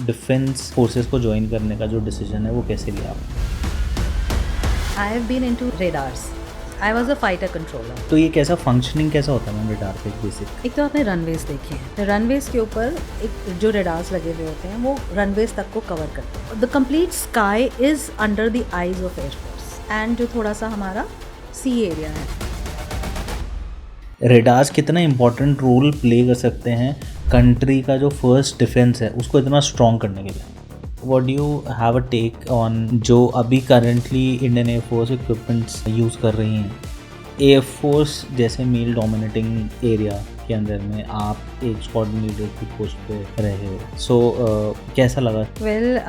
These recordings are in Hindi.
डिफेंस फोर्सेस को ज्वाइन करने का जो डिसीजन है वो कैसे लिया आपने? I have been into radars. I was a fighter controller. तो ये कैसा फंक्शनिंग कैसा होता है मैम रडार पे बेसिक? एक तो आपने रनवेज देखे हैं, रनवेज के ऊपर एक जो रेडार्स लगे हुए होते हैं वो रनवेज तक को कवर करते हैं. The complete sky is under the eyes of air force and जो थोड़ा सा हमारा सी एरिया है. रेडार्स कितना इम्पोर्टेंट रोल प्ले कर सकते हैं कंट्री का जो फर्स्ट डिफेंस है उसको इतना स्ट्रॉन्ग करने के लिए? What do you have a take on जो अभी currently Indian air force equipments use कर रही हैं? एयरफोर्स जैसे मेल डोमिनेटिंग एरिया के अंदर में आप एक स्क्वाड्रन लीडर की पोस्ट पे रहे हो, सो कैसा लगा? Well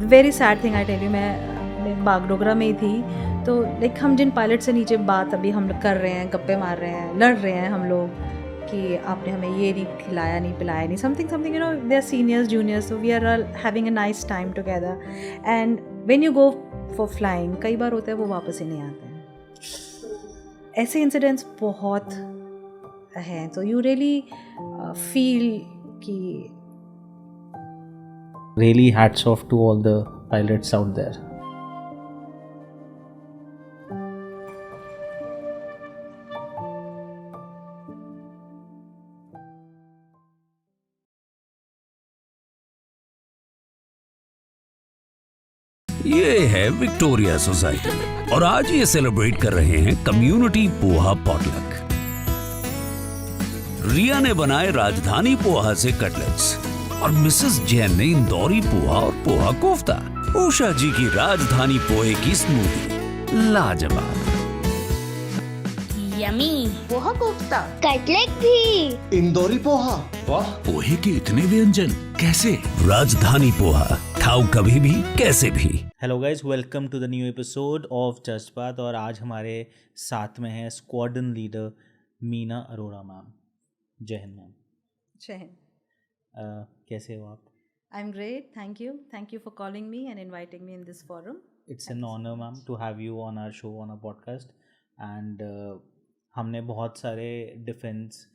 very sad thing I tell you, मैं बागडोगरा में ही थी. तो लाइक हम जिन पायलट से नीचे बात अभी हम लोग कर रहे हैं, गप्पे मार रहे हैं, लड़ रहे हैं हम लोग कि आपने हमें ये नहीं खिलाया, नहीं पिलाया, नहीं something you know, they are seniors juniors, so we are having a nice time together. And when you go for flying कई बार होता है वो वापस ही नहीं आते हैं. ऐसे इंसिडेंट्स बहुत हैं. तो यू रियली फील कि Really hats off to all the pilots out there. ये है विक्टोरिया सोसाइटी और आज ये सेलिब्रेट कर रहे हैं कम्युनिटी पोहा पॉटलक. रिया ने बनाए राजधानी पोहा से कटलेट्स और मिसेस जैन ने इंदौरी पोहा और पोहा कोफ्ता. उषा जी की राजधानी पोहे की स्मूदी लाजवाब. यमी पोहा कोफ्ता, कटलेट भी, इंदौरी पोहा, वाह. पोहे के इतने व्यंजन कैसे? राजधानी पोहा, खाओ कभी भी कैसे भी. Hello guys, welcome to the new episode of just बात. और आज हमारे साथ में है squadron leader Meena Arora ma'am. जय हिंद मैम. जय हिंद. कैसे हो आप? I am great, thank you for calling me and inviting me in this forum. It's an honour ma'am to have you on our show, on our podcast. And हमने बहुत सारे डिफेंस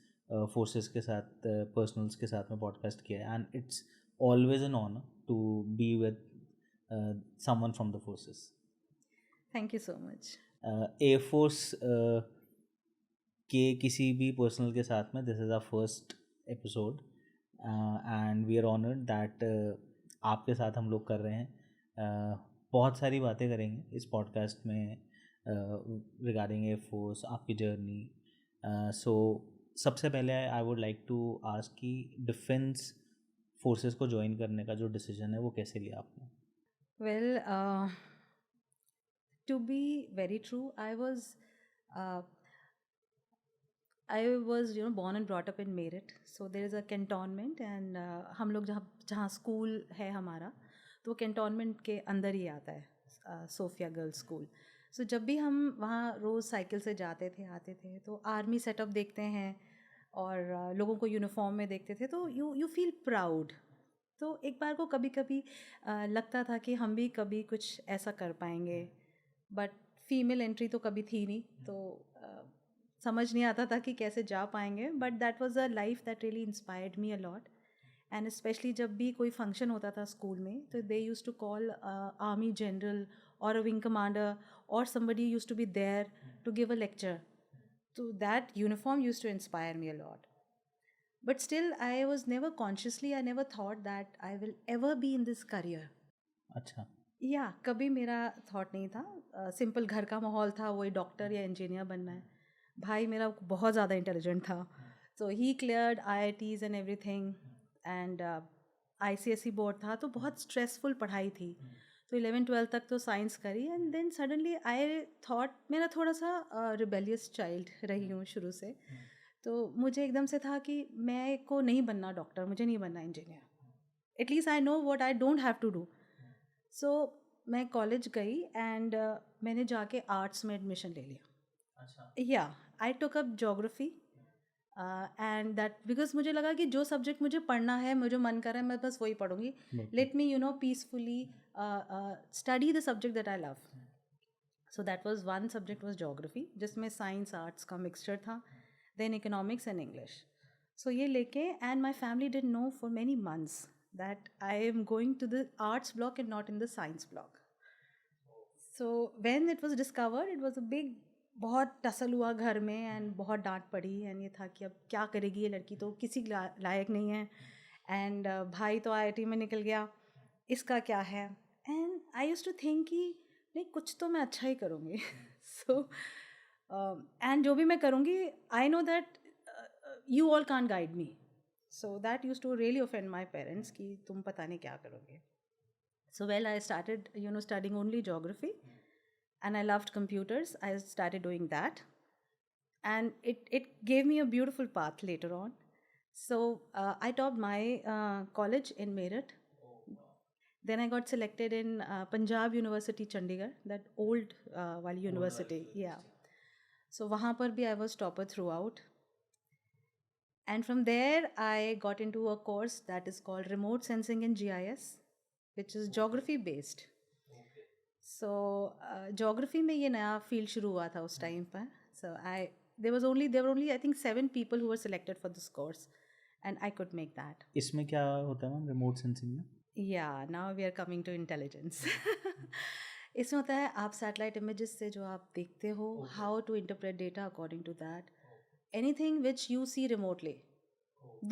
फोर्सेस के साथ, पर्सनल्स के साथ में पॉडकास्ट किया है, and it's always an honour to be with someone from the forces. Thank you so much. Air force के किसी भी पर्सनल के साथ में this is our first episode and we are honoured that आपके साथ हम लोग कर रहे हैं. बहुत सारी बातें करेंगे इस पॉडकास्ट में रिगार्डिंग एयरफोर्स, आपकी जर्नी. सो सबसे पहले I would like to ask कि डिफेंस फोर्सेस को ज्वाइन करने का जो डिसीजन है वो कैसे लिया आपने? Well, to be very true, I was born and brought up in Meerut. So there is a cantonment and हम लोग जहाँ स्कूल है हमारा, तो वो कैंटोनमेंट के अंदर ही आता है, सोफिया गर्ल्स स्कूल. सो जब भी हम वहाँ रोज़ साइकिल से जाते थे आते थे तो आर्मी सेटअप देखते हैं और लोगों को यूनिफॉर्म में देखते थे तो यू फील प्राउड. तो एक बार को कभी कभी लगता था कि हम भी कभी कुछ ऐसा कर पाएंगे, बट फीमेल एंट्री तो कभी थी नहीं, तो समझ नहीं आता था कि कैसे जा पाएंगे. But that was a life that really inspired me a lot. And specially जब भी कोई फंक्शन होता था स्कूल में तो they used to call army general और अ विंग कमांडर और somebody used to be there to give a lecture. So that uniform used to inspire me a lot. But still, I never thought that I will ever be in this career. अच्छा. या कभी मेरा थॉट नहीं था. सिंपल घर का माहौल था, वही डॉक्टर या इंजीनियर बनना है. भाई मेरा बहुत ज़्यादा इंटेलिजेंट था, so he cleared IITs and everything. And ICSE board था तो बहुत स्ट्रेसफुल पढ़ाई थी. तो 11-12 तक तो साइंस करी and then suddenly I thought, मेरा थोड़ा सा रिबेलियस चाइल्ड रही हूँ शुरू से. तो मुझे एकदम से था कि मैं को नहीं बनना डॉक्टर, मुझे नहीं बनना engineer. At least I know what I don't have to do. So मैं कॉलेज गई एंड मैंने जाके आर्ट्स में एडमिशन ले लिया. अच्छा. या I took up geography and that because मुझे लगा कि जो सब्जेक्ट मुझे पढ़ना है, मुझे मन कर रहा है, मैं बस वही पढ़ूंगी. Let me peacefully study the subject that I love. So that was one subject was geography, जिसमें साइंस आर्ट्स का मिक्सचर था. Then economics and English. So ये लेके, and my family did no for many months that I am going to the arts block and not in the science block. So when it was discovered, it was a big, बहुत टसल हुआ घर में एंड बहुत डांट पड़ी. एंड ये था कि अब क्या करेगी ये लड़की, तो किसी लायक नहीं है. एंड भाई तो IIT में निकल गया, इसका क्या है. And I used to think कि नहीं, कुछ तो मैं अच्छा ही करूँगी. सो एंड जो भी मैं करूँगी, I know that you all can't guide me. So that used to really offend my parents कि तुम पता नहीं क्या करोगे. So well, I started, studying only geography, and I loved computers. I started doing that, and it gave me a beautiful path later on. So I topped my college in Meerut. Then I got selected in Punjab University, Chandigarh, that old wali university. Yeah. So वहाँ पर भी I was topper throughout. And from there, I got into a course that is called Remote Sensing in GIS, which is geography based. So geography में ये नया field शुरू हुआ था उस time पर. So there were only I think 7 people who were selected for this course, and I could make that. इसमें क्या होता है मैम रिमोट सेंसिंग में? Yeah, now we are coming to intelligence. इसमें होता है आप सैटेलाइट इमेजेस से जो आप देखते हो, how to interpret data according to that. Anything which you see remotely,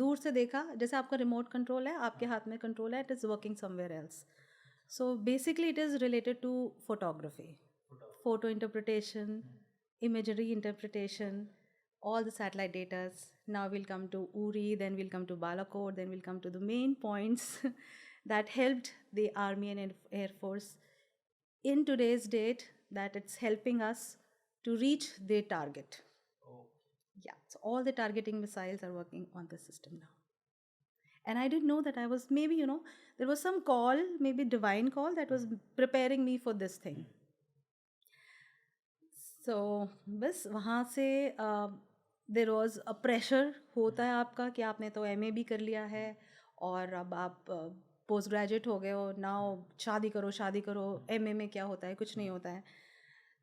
दूर से देखा, जैसे आपका रिमोट कंट्रोल है, आपके हाथ में कंट्रोल है, it is working somewhere else. So basically it is related to photography, photo interpretation, imagery interpretation, all the satellite data. Now we'll come to Uri, then we'll come to Balakot, then we'll come to the main points that helped the Army and Air Force in today's date, that it's helping us to reach their target. Yeah, so all the targeting missiles are working on the system now. And I didn't know that I was, maybe, there was some call, maybe divine call, that was preparing me for this thing. So, बस वहाँ से there was a pressure होता है आपका कि आपने तो MA भी कर लिया है और अब आप पोस्ट ग्रेजुएट हो गए हो, नाउ शादी करो. MA में क्या होता है, कुछ नहीं होता है.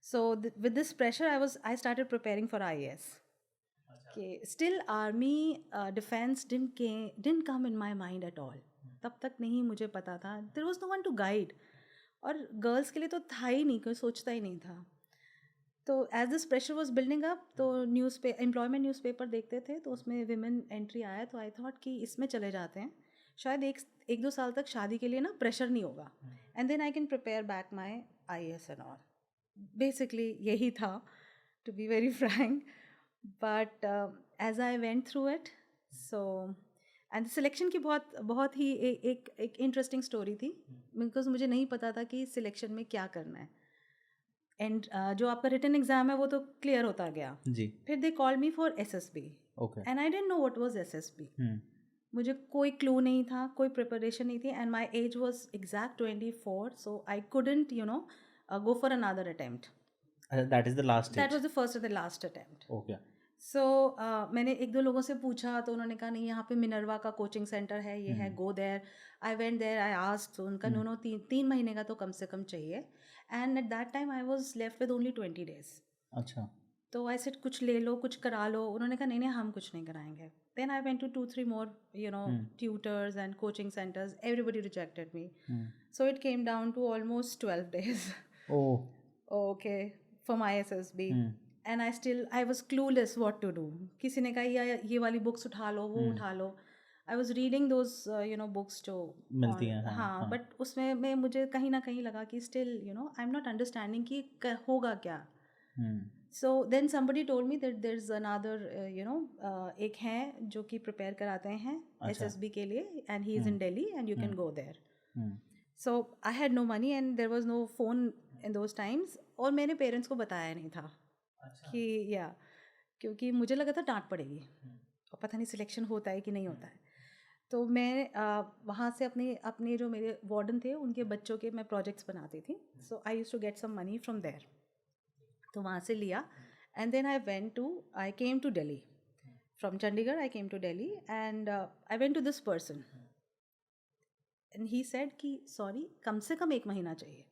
So with this pressure, I started preparing for IAS. Okay, still army defense didn't come in my mind at all. तब तक नहीं मुझे पता था. There was no one to guide. और गर्ल्स के लिए तो था ही नहीं, कोई सोचता ही नहीं था. तो as this pressure was building up, तो एम्प्लॉयमेंट न्यूज़पेपर देखते थे, तो उसमें विमेन एंट्री आया, तो आई थॉट कि इसमें चले जाते हैं, शायद 1-2 साल तक शादी के लिए ना प्रेशर नहीं होगा, and then I can prepare back my IAS and all. Basically यही था, to be very frank. But as I went through it, so and selection की बहुत ही एक इंटरेस्टिंग स्टोरी थी, बिकॉज मुझे नहीं पता था कि सिलेक्शन में क्या करना है. एंड जो आपका रिटन एग्जाम है वो तो क्लियर होता गया जी. फिर they call me for SSB. Okay. And I didn't know what was SSB. मुझे कोई क्लू नहीं था, कोई प्रिपरेशन नहीं थी, and my age was exact 24, so I couldn't go for another attempt. That is the last That stage. was the first and the last attempt. Okay. So मैंने 1-2 लोगों से पूछा, तो उन्होंने कहा नहीं, यहाँ पे मिनर्वा का कोचिंग सेंटर है, ये है, go there. I went there, I asked, तो उनका नो 3 महीने का तो कम से कम चाहिए. And eight that time I was left with only 20 days. अच्छा. तो आई सेड कुछ ले लो, कुछ करा लो. उन्होंने कहा नहीं, हम कुछ नहीं कराएंगे. Then I went to 2-3 more tutors and coaching centers. Everybody rejected me. So it came down to almost 12 days. Oh. Okay, for my SSB. And I was clueless what to do. किसी ने कहा ये वाली बुक्स उठा लो, वो उठा लो. I was reading those books जो मिलती हैं. हाँ, बट उसमें मैं मुझे कहीं ना कहीं लगा कि still I am not understanding कि होगा क्या. So then somebody told me that there's another एक है जो कि प्रिपेयर कराते हैं SSB के लिए, and he is in Delhi and you can go there. So I had no money and there was no phone in those times, और मेरे पेरेंट्स को बताया नहीं था कि क्योंकि मुझे लगा था डांट पड़ेगी और पता नहीं सिलेक्शन होता है कि नहीं होता है. तो मैं वहाँ से अपने जो मेरे वार्डन थे उनके बच्चों के मैं प्रोजेक्ट्स बनाती थी. So I used to get some money from there. तो वहाँ से लिया, and then I came to Delhi from Chandigarh. I came to Delhi and I went to this person and he said कि सॉरी, कम से कम 1 महीना चाहिए.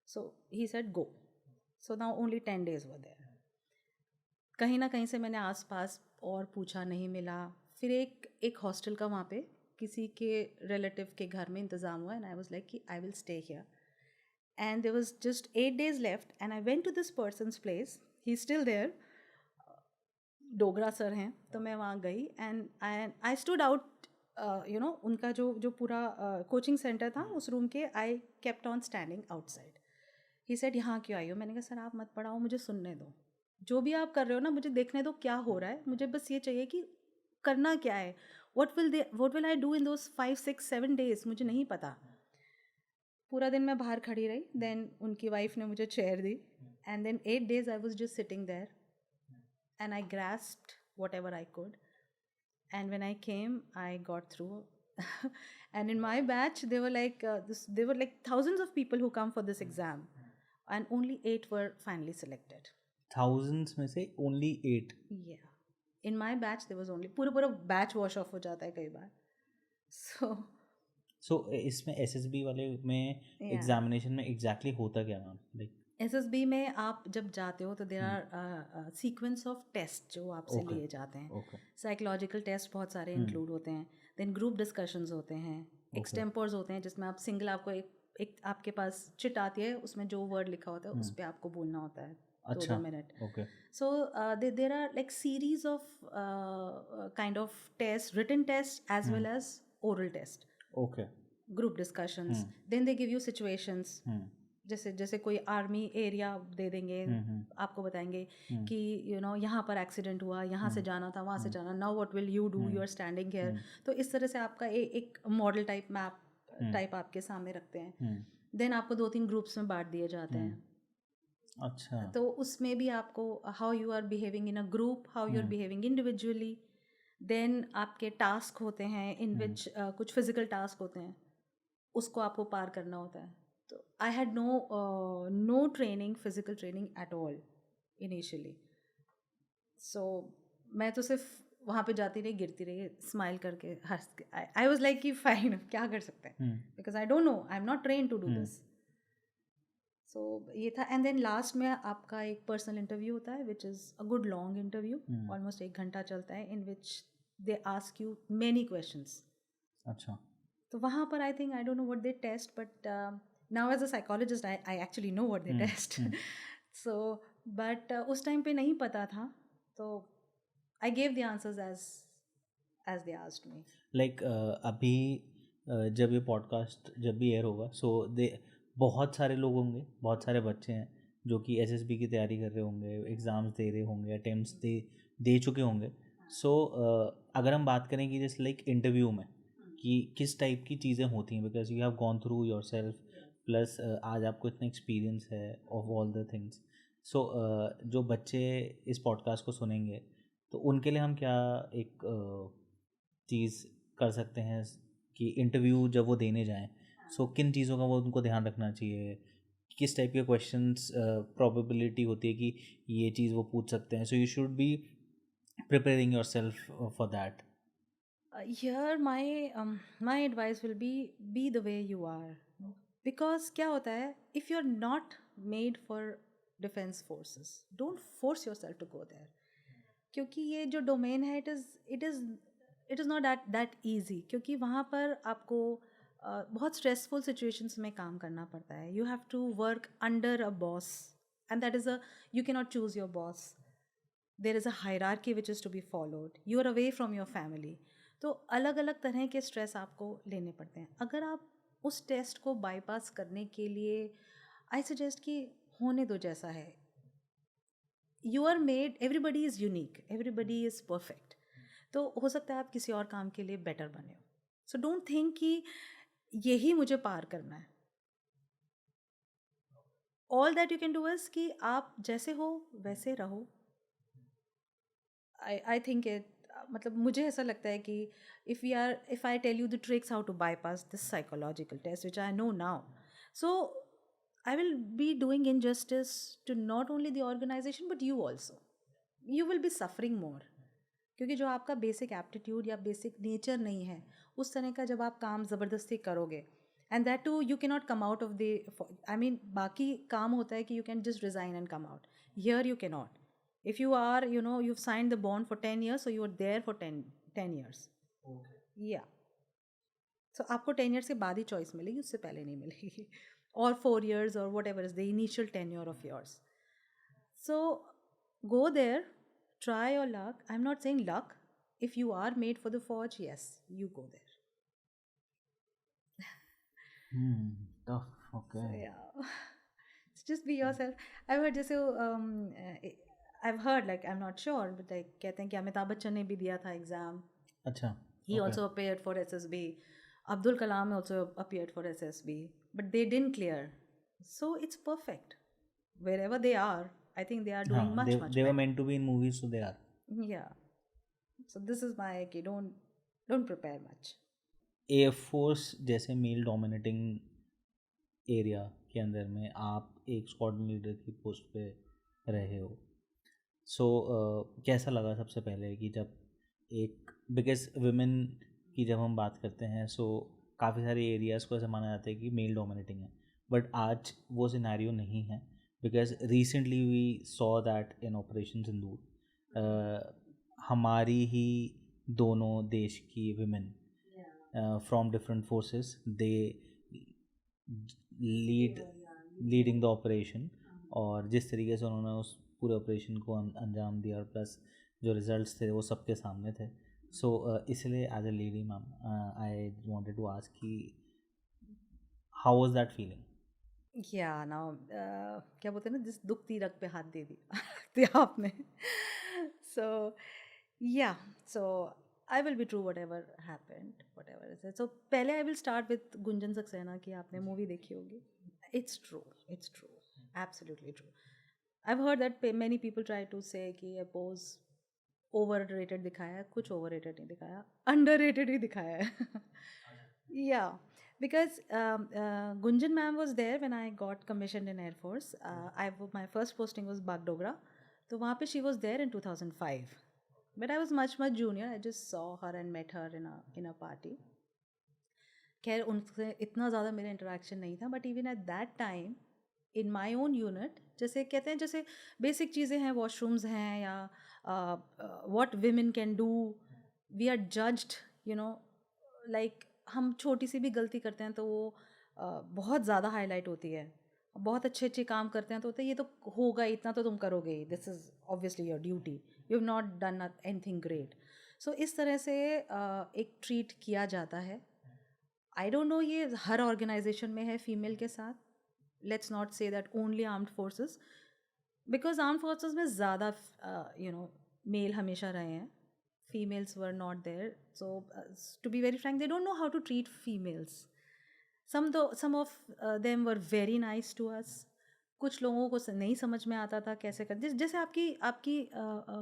So he said go. So now only 10 days were there. कहीं ना कहीं से मैंने आसपास और पूछा, नहीं मिला. फिर एक हॉस्टल का वहाँ पे किसी के रिलेटिव के घर में इंतज़ाम हुआ, एंड आई वाज लाइक कि I will stay here. And there was just 8 days left and I went to this person's place. He is still there, Dogra sir हैं. तो मैं वहाँ गई and I stood out, you know, उनका जो पूरा कोचिंग सेंटर था उस रूम के. I kept on standing outside. He said यहाँ क्यों आई हो? मैंने कहा सर आप मत पढ़ाओ, मुझे सुनने दो. जो भी आप कर रहे हो ना, मुझे देखने दो क्या हो रहा है. मुझे बस ये चाहिए कि करना क्या है. what will I do in those 5, 6, 7 days? मुझे नहीं पता. पूरा दिन मैं बाहर खड़ी रही. देन उनकी वाइफ ने मुझे चेयर दी and then 8 days I was just sitting there and I grasped whatever I could. And when I came, I got through. And in my batch, there were like thousands of people who come for this exam, and only 8 were finally selected. Thousands में से only 8? Yeah. In my batch, there was only पूरा batch wash off हो जाता है कई बार. So इसमें SSB वाले में एग्जामिनेशन में एग्जैक्टली होता क्या मैम? लाइक SSB में आप जब जाते हो तो there are sequence of test जो आपसे लिए जाते हैं. साइकोलॉजिकल टेस्ट बहुत सारे इंक्लूड होते हैं. देन ग्रुप डिस्कशंस होते हैं. एक्सटेम्पर्स होते हैं जिसमें आप सिंगल, आपको एक आपके पास चिट आती है, उसमें जो वर्ड लिखा होता है उस पर आपको बोलना होता है 2 minute. So there are like series of kind of tests, written tests as well as oral test. Group discussions. Then they give you situations. जैसे कोई आर्मी एरिया दे देंगे, आपको बताएंगे कि यू नो यहाँ पर एक्सीडेंट हुआ, यहाँ से जाना था, वहाँ से जाना. Now what will you do? You are standing here. तो इस तरह से आपका एक मॉडल टाइप मैप टाइप आपके सामने रखते हैं. देन आपको 2-3 ग्रुप्स में बांट दिए जाते हैं. अच्छा. तो उसमें भी आपको how you are behaving in a group, how you are behaving individually. Then आपके टास्क होते हैं इन विच कुछ फिजिकल टास्क होते हैं, उसको आपको पार करना होता है. तो I had no training, physical training at all initially. So मैं तो सिर्फ वहाँ पे जाती रही, गिरती रही, स्माइल करके हंस के. आई वाज लाइक कि फाइन, क्या कर सकते हैं, because I don't know, I am not train to do this. So ये था. एंड देन लास्ट में आपका एक पर्सनल इंटरव्यू होता है which is a good long interview. Almost 1 घंटा चलता है, in which they ask you many questions. अच्छा. तो वहाँ पर I think, I don't know what they test, but now as a psychologist I actually know what they test. So but उस टाइम पे नहीं पता था, तो I gave the answers as they asked me. Like अभी जब ये पॉडकास्ट जब भी एयर होगा, सो बहुत सारे लोग होंगे, बहुत सारे बच्चे हैं जो कि SSB की तैयारी कर रहे होंगे, एग्ज़ाम्स दे रहे होंगे, अटेम्प्ट्स दे चुके होंगे. सो अगर हम बात करें कि जैसे लाइक इंटरव्यू में कि किस टाइप की चीज़ें होती हैं, because you have gone through your self, plus आज आपको इतना एक्सपीरियंस है ऑफ ऑल द थिंग्स. सो जो बच्चे इस पॉडकास्ट को सुनेंगे तो उनके लिए हम क्या एक चीज़ कर सकते हैं कि इंटरव्यू जब वो देने जाएं, सो किन चीज़ों का वो उनको ध्यान रखना चाहिए, किस टाइप के क्वेश्चंस प्रोबेबिलिटी होती है कि ये चीज़ वो पूछ सकते हैं. So you should be preparing your self for that. Here my advice will be the way you are, because क्या होता है, if you're not made for defense forces, don't force yourself to go there. क्योंकि ये जो डोमेन है, it is not that easy, क्योंकि वहाँ पर आपको बहुत स्ट्रेसफुल सिचुएशंस में काम करना पड़ता है. You have to work under a boss, and that is you cannot choose your boss. There is a hierarchy which is to be followed. You are away from your family. तो अलग अलग तरह के स्ट्रेस आपको लेने पड़ते हैं. अगर आप उस टेस्ट को बाईपास करने के लिए, आई सजेस्ट कि होने दो जैसा है. You are made, everybody is unique, everybody is perfect. तो हो सकता है आप किसी और काम के लिए बेटर बने हो. सो डोंट थिंक कि यही मुझे पार करना है. All that you can do is कि आप जैसे हो वैसे रहो. आई थिंक मतलब मुझे ऐसा लगता है कि if I tell you the tricks how to bypass this psychological test, which I know now, so I will be doing injustice to not only the organization but you also. You will be suffering more, क्योंकि जो आपका बेसिक एप्टीट्यूड या बेसिक नेचर नहीं है, उस तरह का जब आप काम ज़बरदस्ती करोगे, and that too you can not come out of the, I mean बाकी काम होता है कि you can just resign and come out. Here you can not. If you are, you know, you've signed the bond for 10 years, so you are there for 10 10 years. या सो आपको 10 years के बाद ही चॉइस मिलेगी, उससे पहले नहीं मिलेगी, और 4 years और whatever is the initial tenure of yours. So go there, try your luck. I am not saying luck. If you are made for the force, yes, you go there. Tough. Okay. So, yeah. Just be yourself. I've heard जैसे I've heard, like, I'm not sure, but like कहते हैं कि अमिताभ बच्चन ने भी दिया था एग्जाम. अच्छा. He also appeared for SSB. Abdul Kalam also appeared for SSB, but they didn't clear. So it's perfect. Wherever they are, I think they are doing much they better. were meant to be in movies, so they are. Yeah. So this is my key. Don't prepare much. Air force जैसे मेल डोमिनेटिंग एरिया के अंदर में आप एक स्क्वाड्रन लीडर की पोस्ट पे रहे हो. सो कैसा लगा सबसे पहले कि जब एक, बिकॉज वुमेन की जब हम बात करते हैं, सो काफ़ी सारे एरियाज़ को ऐसा माना जाता है कि मेल डोमिनेटिंग है, बट आज वो सिनेरियो नहीं है. Because recently we saw that in operation Sindoor हमारी ही दोनों देश की women from different forces, they leading the operation, और जिस तरीके से उन्होंने उस पूरे ऑपरेशन को अंजाम दिया, और प्लस जो रिजल्ट्स थे वो सबके सामने थे. सो इसलिए as a lady ma'am I wanted to ask कि how was that feeling. Yeah, now क्या बोलते हैं ना, जिस दुखती रग पे हाथ दे दिया आपने. So yeah, so I will be true whatever happened, whatever is it. So पहले I will start with Gunjan Saxena की आपने मूवी देखी होगी. It's true, absolutely true. I've heard that many people try to say कि ये pose overrated दिखाया है, कुछ overrated नहीं दिखाया, underrated ही दिखाया है. Yeah, because Gunjan ma'am was there when I got commissioned in Air Force. My first posting was Bagdogra, तो वहाँ पे she was there in 2005. But I was much junior. I just saw her and met her in a party. खैर उनसे इतना ज़्यादा मेरा इंटरेक्शन नहीं था, but even at that time in my own unit, जैसे कहते हैं जैसे बेसिक चीज़ें हैं, वॉशरूम्स हैं या what women can do, we are judged, you know, like हम छोटी सी भी गलती करते हैं तो वो बहुत ज़्यादा हाईलाइट होती है. बहुत अच्छे काम करते हैं तो होते ये तो होगा, इतना तो तुम करोगे ही, this is obviously your duty, you have not done anything great. So इस तरह से एक ट्रीट किया जाता है. आई डोंट नो ये हर ऑर्गेनाइजेशन में है फीमेल के साथ. Let's not say that only armed forces, because armed forces में ज़्यादा यू नो मेल हमेशा रहे हैं, females were not there. So to be very frank, they don't know how to treat females. some of them were very nice to us. कुछ लोगों को नहीं समझ में आता था कैसे कर, जैसे आपकी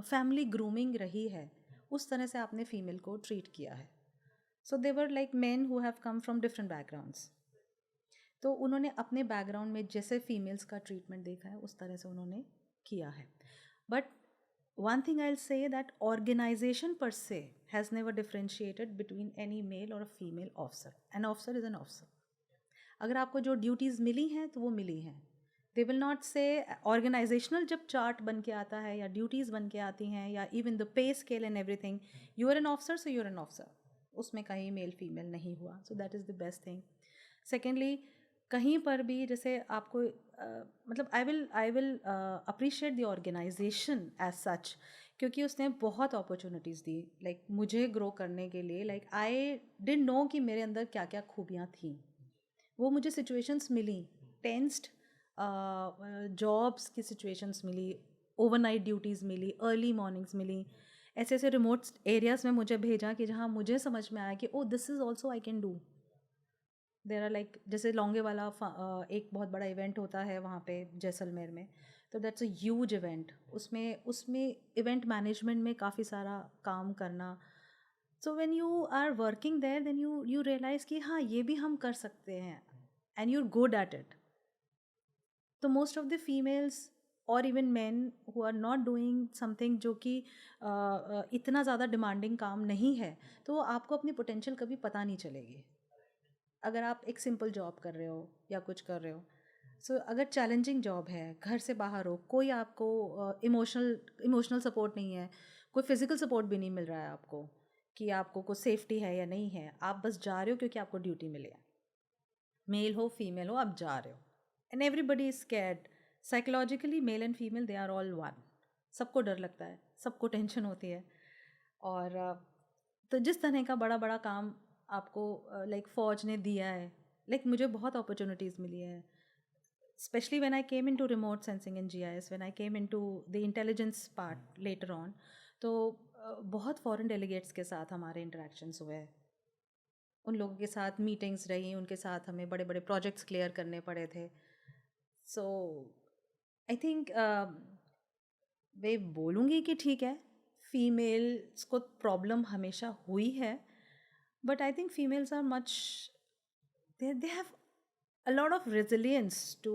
फैमिली ग्रूमिंग रही है उस तरह से आपने फीमेल को ट्रीट किया है. So they were like men who have come from different backgrounds. तो उन्होंने अपने बैकग्राउंड में जैसे फीमेल्स का ट्रीटमेंट देखा है उस तरह से उन्होंने किया है. But one thing I'll say that organization per se has never differentiated between any male or a female officer. An officer is an officer. अगर आपको जो ड्यूटीज़ मिली हैं तो वो मिली हैं. दे विल नॉट से ऑर्गेनाइजेशनल जब चार्ट बन के आता है या ड्यूटीज़ बन के आती हैं या even the pay scale and everything, you are an officer so you are an officer, उसमें कहीं मेल फीमेल नहीं हुआ. So that is the best thing. Secondly, कहीं पर भी जैसे आपको मतलब I will appreciate the organisation as such, क्योंकि उसने बहुत अपॉर्चुनिटीज़ दी लाइक मुझे ग्रो करने के लिए. लाइक आई डिडंट नो कि मेरे अंदर क्या क्या खूबियाँ थीं. वो मुझे सिचुएशंस मिली, टेंस्ड जॉब्स की सिचुएशंस मिली, ओवरनाइट ड्यूटीज़ मिली, अर्ली मॉर्निंग्स मिली, ऐसे ऐसे रिमोट एरियाज़ में मुझे भेजा कि जहाँ मुझे समझ में आया कि oh this is also I can do. There are like जैसे लॉन्गे वाला एक बहुत बड़ा इवेंट होता है वहाँ पे जैसलमेर में, तो दैट्स अ ह्यूज इवेंट. उसमें इवेंट मैनेजमेंट में काफ़ी सारा काम करना. So when you are working there then you realise कि हाँ ये भी हम कर सकते हैं and you are good at it. तो मोस्ट ऑफ द फीमेल्स और even man who are not doing something जो कि इतना ज़्यादा डिमांडिंग काम नहीं है, तो आपको अपनी पोटेंशियल कभी पता नहीं चलेगी. अगर आप एक सिंपल जॉब कर रहे हो या कुछ कर रहे हो, सो अगर चैलेंजिंग जॉब है, घर से बाहर हो, कोई आपको इमोशनल सपोर्ट नहीं है, कोई फिज़िकल सपोर्ट भी नहीं मिल रहा है आपको, कि आपको कुछ सेफ्टी है या नहीं है, आप बस जा रहे हो क्योंकि आपको ड्यूटी मिली है, मेल हो फीमेल हो, आप जा रहे हो। And everybody is scared psychologically, male and female they are all one. सबको डर लगता है, सबको टेंशन होती है। और तो जिस तरह का बड़ा बड़ा काम आपको लाइक फ़ौज ने दिया है, लाइक मुझे बहुत अपॉर्चुनिटीज़ मिली है, especially when I came into remote sensing and GIS, when I came into the intelligence part later on, तो बहुत फॉरेन डेलीगेट्स के साथ हमारे इंटरेक्शंस हुए हैं, उन लोगों के साथ मीटिंग्स रही, उनके साथ हमें बड़े बड़े प्रोजेक्ट्स क्लियर करने पड़े थे। सो आई थिंक वे बोलूँगी कि ठीक है, फीमेल्स को प्रॉब्लम हमेशा हुई है, but I think females are much, they have a lot of resilience to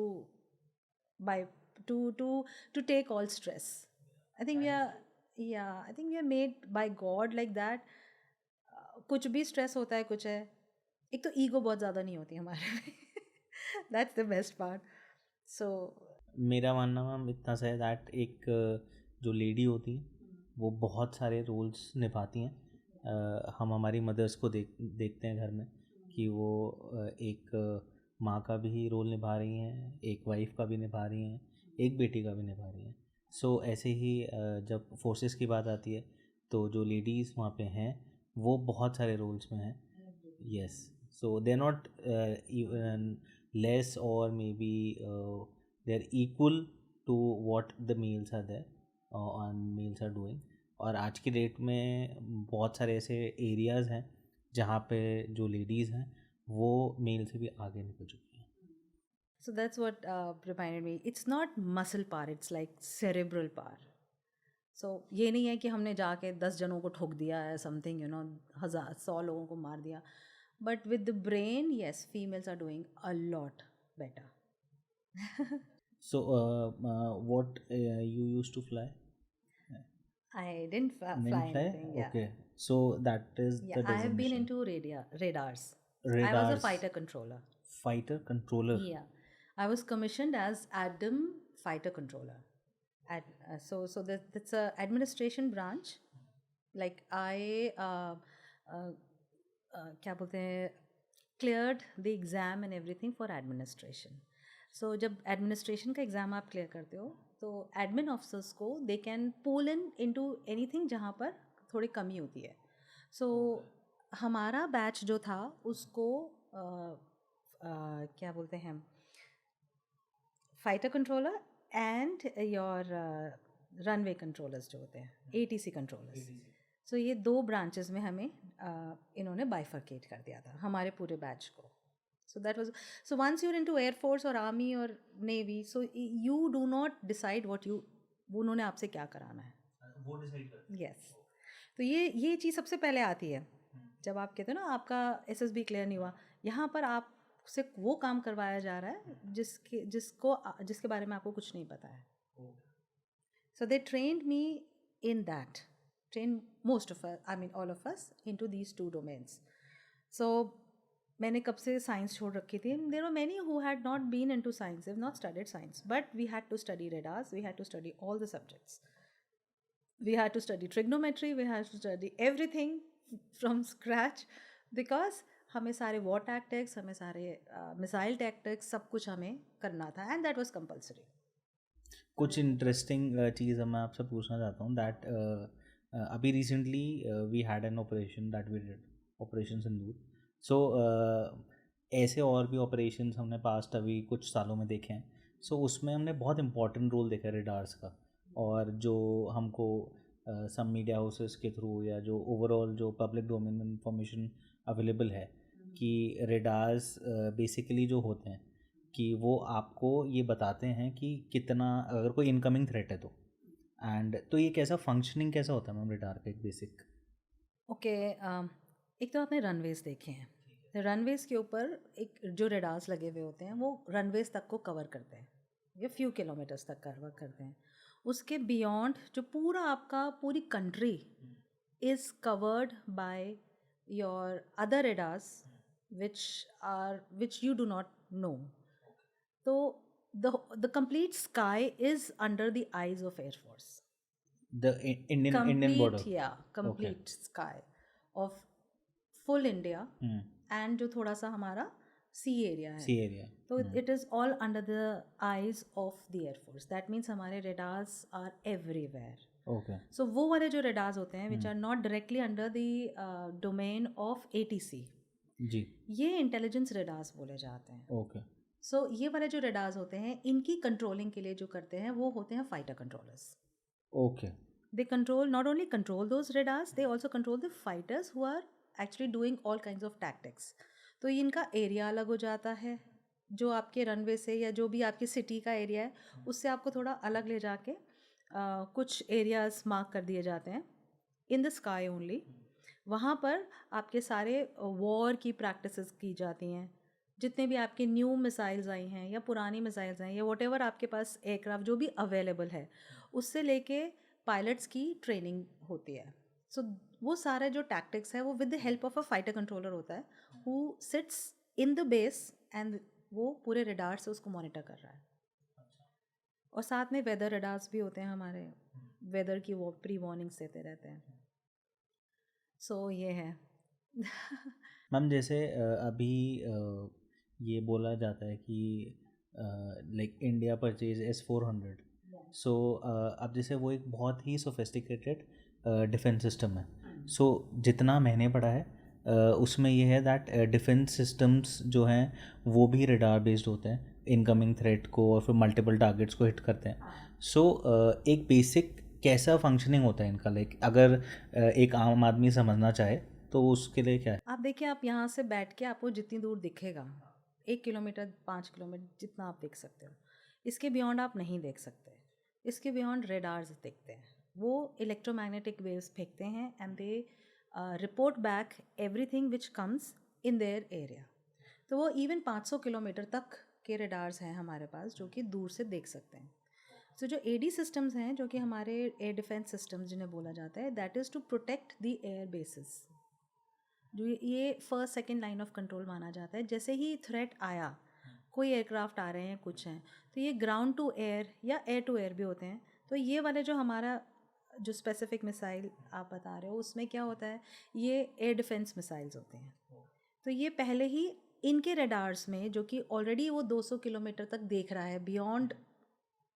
take all stress. I think we are made by God like that. कुछ भी स्ट्रेस होता है, कुछ है, एक तो ईगो बहुत ज़्यादा नहीं होती हमारे में, दैट्स द बेस्ट पार्ट। सो मेरा मानना मैम इतना सा है दैट एक जो लेडी होती है वो बहुत सारे रोल्स निभाती हैं। हम हमारी मदर्स को देखते हैं घर में कि वो एक माँ का भी रोल निभा रही हैं, एक वाइफ का भी निभा रही हैं, एक बेटी का भी निभा रही हैं। सो ऐसे ही जब फोर्सेस की बात आती है तो जो लेडीज़ वहाँ पे हैं वो बहुत सारे रोल्स में हैं। Yes, so they are not less और may B they are equal to what the males are there and males are doing. और आज की डेट में बहुत सारे ऐसे एरियाज़ हैं जहाँ पे जो लेडीज़ हैं वो मेल से भी आगे निकल चुकी हैं। So that's what reminded me. It's not muscle power, it's like cerebral power. So ये नहीं है कि हमने जाके 10 जनों को ठोक दिया है, something, 100 लोगों को मार दिया. But with the brain, yes, females are doing a lot better. So what you used to fly? I didn't fly anything. Yeah. Okay. So that is the I have been designation. into radars. I was a fighter controller. Fighter controller. Yeah, I was commissioned as ADM fighter controller. So that's a administration branch. Like I क्या बोलते हैं, cleared the exam and everything for administration. So जब administration का exam आप clear करते हो तो admin officers को they can pull into anything जहाँ पर थोड़ी कमी होती है. So हमारा बैच जो था उसको क्या बोलते हैं, fighter controller and your runway controllers जो होते हैं, ATC कंट्रोलर्स. सो ये 2 ब्रांचेस में हमें इन्होंने बाइफर्केट कर दिया था हमारे पूरे बैच को. So that was, so once you're into Air Force or Army or Navy, so you do not decide what you, उन्होंने आपसे क्या कराना है, वो डिसाइड करते हैं. Yes. तो ये चीज़ सबसे पहले आती है जब आप कहते हो ना आपका SSB क्लियर नहीं हुआ, यहाँ पर आपसे वो काम करवाया जा रहा है जिसके बारे में आपको कुछ नहीं पता है. So they trained me in that, trained most of us, I mean all of us into these 2 domains. So मैंने कब से साइंस छोड़ रखी थी. There were many who had not been into science, they've not studied science, but we had to study radars, we had to study all the subjects, we had to study trigonometry, we had to study everything from scratch because हमें सारे war tactics, हमें सारे missile tactics, सब कुछ हमें करना था, and that was compulsory. कुछ इंटरेस्टिंग चीज़ मैं आपसे पूछना चाहता हूँ दैट अभी recently we had an operation that we did, operation Sindoor. So ऐसे और भी ऑपरेशंस हमने पास्ट अभी कुछ सालों में देखे हैं. सो उसमें हमने बहुत इंपॉर्टेंट रोल देखा रेडार्स का, और जो हमको सब मीडिया हाउसेस के थ्रू या जो ओवरऑल जो पब्लिक डोमेन में इंफॉर्मेशन अवेलेबल है कि रेडार्स बेसिकली जो होते हैं कि वो आपको ये बताते हैं कि कितना, अगर कोई इनकमिंग थ्रेट है तो, एंड तो ये कैसा फंक्शनिंग कैसा होता है मैम रेडार का एक बेसिक? ओके, एक तो आपने रनवेज देखे हैं, रनवेज के ऊपर एक जो रेडार्स लगे हुए होते हैं वो रनवेज तक को कवर करते हैं, ये फ्यू किलोमीटर्स तक कवर करते हैं. उसके बियॉन्ड जो पूरा आपका पूरी country is covered by your other radars which you do not know. तो the complete sky is under the eyes of Air Force. The Indian border. Yeah, complete sky. Of full India and जो थोड़ा सा हमारा सी एरिया सी है, एरिया। तो it is all under the eyes of the air force. That means हमारे radars are everywhere. Okay. So वो वाले जो रेडार्स होते हैं which are not directly under the domain of ATC, जी। ये इंटेलिजेंस रेडार्स बोले जाते हैं. ओके। सो ये वाले जो रेडार्स होते हैं इनकी कंट्रोलिंग के लिए जो करते हैं वो होते हैं fighter controllers. Okay. They not only control those radars, they also control the fighters who are actually doing all kinds of tactics. तो इनका एरिया अलग हो जाता है, जो आपके रनवे से या जो भी आपकी सिटी का एरिया है उससे आपको थोड़ा अलग ले जाके कुछ एरियाज मार्क कर दिए जाते हैं इन द स्काई ओनली. वहाँ पर आपके सारे वॉर की प्रैक्टिसेस की जाती हैं. जितने भी आपके न्यू मिसाइल्स आई हैं या पुरानी मिसाइल्स आई हैं या वॉट एवर आपके पास एयरक्राफ्ट जो भी अवेलेबल है उससे लेके पायलट्स की ट्रेनिंग होती है. सो वो सारे जो टैक्टिक्स है वो with the help of a fighter controller होता है who sits in the base and वो पूरे रडार से उसको मॉनिटर कर रहा है. और साथ में वेदर रडार्स भी होते हैं हमारे, वेदर की वो प्री वार्निंग्स देते रहते हैं. सो ये है. मैम जैसे अभी ये बोला जाता है कि लाइक इंडिया परचेज S-400. सो अब जैसे वो एक बहुत ही सोफिस्टिकेटेड डिफेंस सिस्टम है. सो जितना मैंने पढ़ा है उसमें ये है दैट डिफेंस सिस्टम्स जो हैं वो भी रडार बेस्ड होते हैं, इनकमिंग थ्रेट को और फिर मल्टीपल टारगेट्स को हिट करते हैं. सो एक बेसिक कैसा फंक्शनिंग होता है इनका, लाइक अगर एक आम आदमी समझना चाहे तो उसके लिए क्या है? आप देखिए, आप यहाँ से बैठ के आपको जितनी दूर दिखेगा 1 किलोमीटर 5 किलोमीटर जितना आप देख सकते हो, इसके बियॉन्ड आप नहीं देख सकते. इसके बियॉन्ड रेडार्स देखते हैं. वो इलेक्ट्रोमैग्नेटिक वेव्स फेंकते हैं and they report back everything which comes in their area. तो वो इवन 500 किलोमीटर तक के रेडार्स हैं हमारे पास जो कि दूर से देख सकते हैं. सो जो AD सिस्टम्स हैं जो कि हमारे एयर डिफेंस सिस्टम्स जिन्हें बोला जाता है, that is to protect the air bases. जो ये first second line of control माना जाता है. जैसे ही थ्रेट आया, कोई एयरक्राफ्ट आ रहे हैं कुछ हैं, तो ये ग्राउंड टू एयर या एयर टू एयर भी होते हैं. तो ये वाले जो हमारा जो स्पेसिफिक मिसाइल आप बता रहे हो उसमें क्या होता है, ये एयर डिफेंस मिसाइल्स होते हैं. तो ये पहले ही इनके रेडार्स में जो कि ऑलरेडी वो 200 किलोमीटर तक देख रहा है बियॉन्ड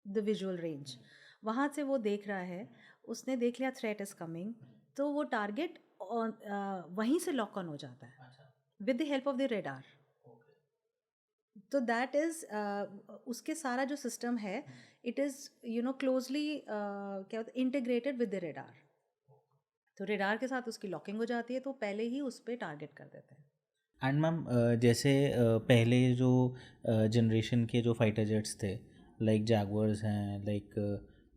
द विजुअल रेंज, वहाँ से वो देख रहा है, उसने देख लिया थ्रेट इज़ कमिंग, तो वो टारगेट वहीं से लॉक ऑन हो जाता है with the help of the radar. तो दैट इज़ उसके सारा जो सिस्टम है इट इज़ क्लोजली क्या होता है इंटीग्रेटेड विद द रेडार. तो रेडार के साथ उसकी लॉकिंग हो जाती है, तो पहले ही उस पर टारगेट कर देते हैं. एंड मैम जैसे पहले जो जनरेशन के जो फाइटर जेट्स थे लाइक जैगुआर्स हैं, लाइक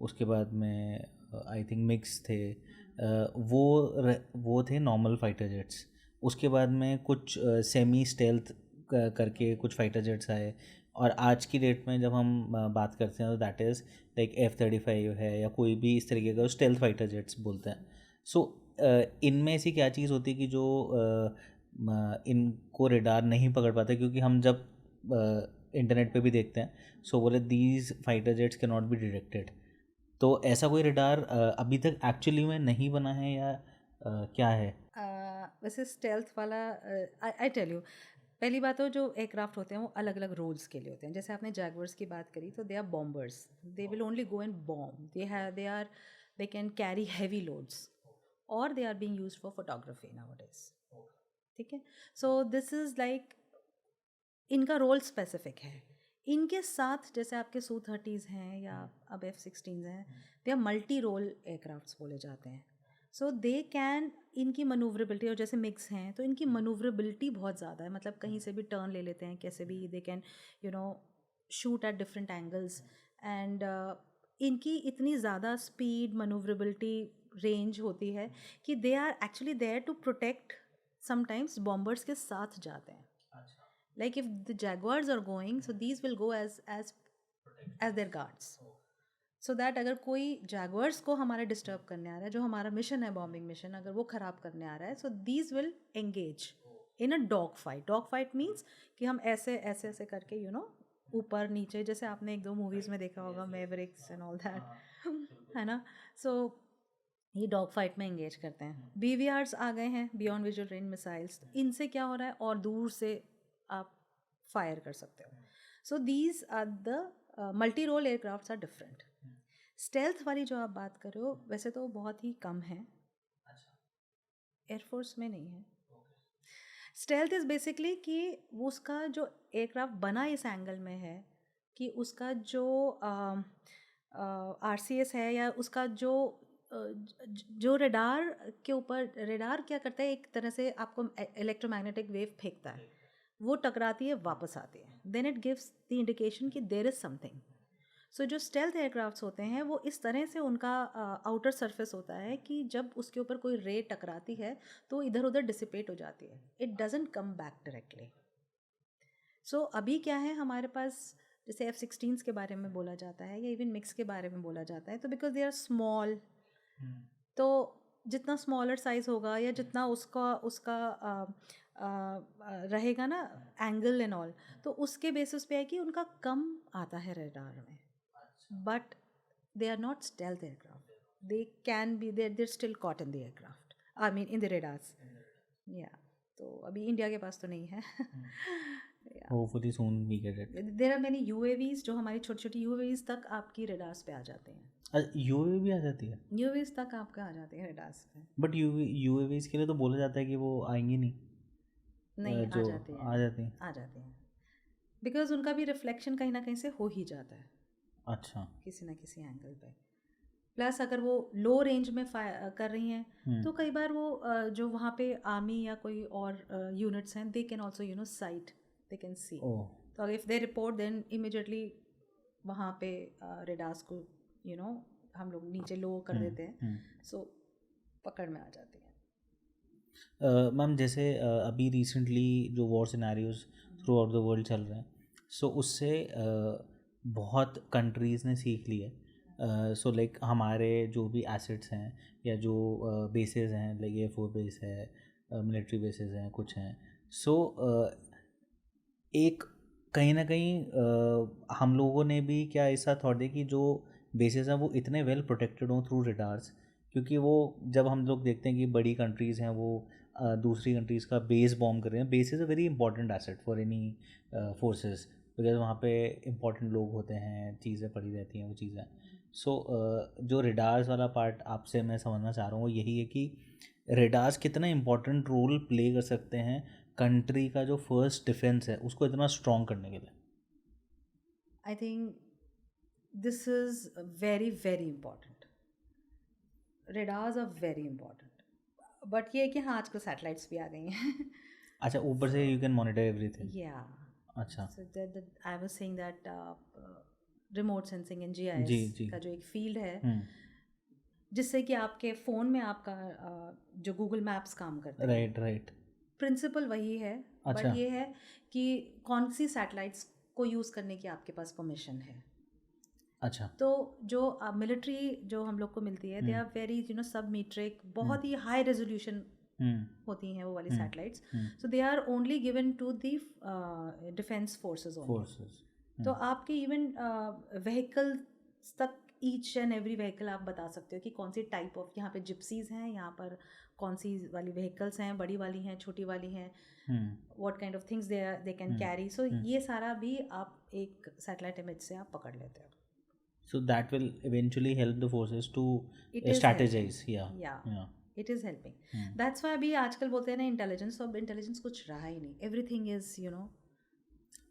उसके बाद में आई थिंक मिक्स थे, वो थे नॉर्मल फाइटर जेट्स. उसके बाद में कुछ सेमी स्टेल्थ करके कुछ फाइटर जेट्स आए, और आज की डेट में जब हम बात करते हैं तो दैट इज़ लाइक F-35 है या कोई भी इस तरीके का स्टेल्थ फाइटर जेट्स बोलते हैं. सो इनमें ऐसी क्या चीज़ होती है कि जो इनको रेडार नहीं पकड़ पाते, क्योंकि हम जब इंटरनेट पे भी देखते हैं सो बोले these fighter jets can not be detected. तो ऐसा कोई रेडार अभी तक एक्चुअली में नहीं बना है या क्या है? वैसे स्टेल्थ वाला आई टेल यू, पहली बात तो जो एयरक्राफ्ट होते हैं वो अलग अलग रोल्स के लिए होते हैं. जैसे आपने जैगुआर्स की बात करी, तो they are bombers, they will only go and bomb, they can carry heavy loads, और they are being used for photography nowadays. ठीक है, सो दिस इज़ लाइक इनका रोल स्पेसिफिक है. इनके साथ जैसे आपके Su-30s हैं या अब F-16s हैं, they are multi role aircrafts बोले जाते हैं. सो दे कैन, इनकी मनूवरेबिलिटी, और जैसे मिक्स हैं तो इनकी मनूवरेबिलिटी बहुत ज़्यादा है. मतलब कहीं से भी टर्न ले लेते हैं, कैसे भी they can shoot at different angles. And इनकी इतनी ज़्यादा स्पीड, मनूवरेबिलिटी, रेंज होती है कि they are actually there to protect. Sometimes bombers के साथ जाते हैं. Like if the Jaguars are going, so these will go as their guards. So that अगर कोई Jaguars को हमारे डिस्टर्ब करने आ रहा है, जो हमारा मिशन है बॉम्बिंग मिशन, अगर वो ख़राब करने आ रहा है, so these will engage in a dog fight. Dog fight means कि हम ऐसे ऐसे ऐसे करके ऊपर नीचे, जैसे आपने 1-2 मूवीज़ में देखा होगा, Mavericks and all that, है ना. So ये डॉग फाइट में एंगेज करते हैं। BVRs आ गए हैं, बियॉन्ड विजुअल रेंज मिसाइल्स। इनसे क्या हो रहा है, और दूर से आप फायर कर सकते हो। So these are the multi role aircrafts are different. Stealth वाली जो आप बात कर रहे हो, वैसे तो बहुत ही कम है, एयरफोर्स में नहीं है। स्टेल्थ इज़ बेसिकली कि उसका जो एयरक्राफ्ट बना इस एंगल में है कि उसका जो RCS है, या उसका जो रेडार के ऊपर, रेडार क्या करता है, एक तरह से आपको इलेक्ट्रोमैग्नेटिक वेव फेंकता है, वो टकराती है, वापस आती है, then it gives the indication कि देयर इज़ समथिंग। सो जो स्टेल्थ एयरक्राफ्ट्स होते हैं वो इस तरह से उनका आउटर सरफेस होता है कि जब उसके ऊपर कोई रे टकराती है तो इधर उधर डिसिपेट हो जाती है, it doesn't come back directly. So अभी क्या है हमारे पास, जैसे F-16s के बारे में बोला जाता है या इवन मिक्स के बारे में बोला जाता है, तो बिकॉज दे आर स्मॉल, तो जितना स्मॉलर साइज़ होगा या जितना उसका रहेगा ना एंगल एंड ऑल, तो उसके बेसिस पे है कि उनका कम आता है रडार में। But they are not stealth aircraft, they can be, there still caught in the aircraft, I mean in the radars. या तो अभी इंडिया के पास तो नहीं है। Hopefully soon we get it. There are many UAVs जो हमारी छोटी छोटी UAVs तक आपकी रेडार्स पे आ जाते हैं। UAV भी आ जाती है? UAVs तक आपका आ जाते हैं रेडार्स पे। बट UAVs के लिए तो बोला जाता है कि वो आएंगी नहीं। नहीं, जो आ जाती हैं, आ जाती हैं, बिकॉज उनका भी रिफ्लेक्शन कहीं ना कहीं से हो ही जाता है। अच्छा। किसी ना किसी एंगल पे। प्लस अगर वो लो रेंज में कर रही हैं तो कई बार वो जो वहाँ पे आर्मी या कोई और यूनिट्स हैं, they can also sight, they can see. तो if they report then immediately वहाँ पे रेडार्स को हम लोग नीचे लो कर देते हैं, सो पकड़ में आ जाती है। मैम जैसे अभी रिसेंटली जो war scenarios through out the world चल रहे हैं, सो उससे बहुत कंट्रीज़ ने सीख ली है। सो लाइक हमारे जो भी एसेट्स हैं या जो बेसेस हैं, लाइक एयरफोर्स बेस है, मिलिट्री बेसेस हैं, कुछ हैं, सो एक कहीं ना कहीं हम लोगों ने भी क्या ऐसा थॉट दिया कि जो बेसेस हैं वो इतने वेल प्रोटेक्टेड हों थ्रू रडार्स, क्योंकि वो जब हम लोग देखते हैं कि बड़ी कंट्रीज़ हैं वो दूसरी कंट्रीज़ का बेस बॉम्ब कर रहे हैं। Base is a very important asset for any forces, because वहाँ पे इंपॉर्टेंट लोग होते हैं, चीज़ें पड़ी रहती हैं, वो चीज़ें। सो जो रडार्स वाला पार्ट आपसे मैं समझना चाह रहा हूँ वो यही है कि रडार्स कितना इंपॉर्टेंट रोल प्ले कर सकते हैं कंट्री का जो फर्स्ट डिफेंस है उसको इतना स्ट्रॉन्ग करने के लिए। I think this is very very important, radars are very important, but ये है कि हाँ आजकल सैटेलाइट्स भी आ गई हैं। अच्छा, ऊपर से यू कैन मॉनिटर एवरीथिंग। या अच्छा, so I was saying that remote sensing and GIS का जो एक फील्ड है जिससे कि आपके फ़ोन में आपका जो गूगल मैप्स काम करते हैं, राइट, प्रिंसिपल वही है। अच्छा। बट ये है कि कौन सी सैटेलाइट्स को यूज़ करने की आपके पास परमिशन है। अच्छा, तो जो मिलिट्री जो हम लोग को मिलती है, दे आर वेरी सबमीट्रिक, बहुत ही हाई रेजोल्यूशन होती हैं वो वाली satellites. So they are only given to the defence forces only. तो आपके इवन व्हीकल्स तक, ईच एंड एवरी व्हीकल आप बता सकते हो कि कौन सी टाइप ऑफ, यहाँ पे जिप्सीज हैं, यहाँ पर कौन सी वाली व्हीकल्स हैं, बड़ी वाली हैं, छोटी वाली हैं, what kind of things they can carry. So ये सारा भी आप एक सैटेलाइट इमेज से आप पकड़ लेते हो। So that will eventually help the forces to strategize. Yeah. It is helping. That's why अभी आजकल बोलते हैं ना इंटेलिजेंस, अब इंटेलिजेंस कुछ रहा ही नहीं। Everything is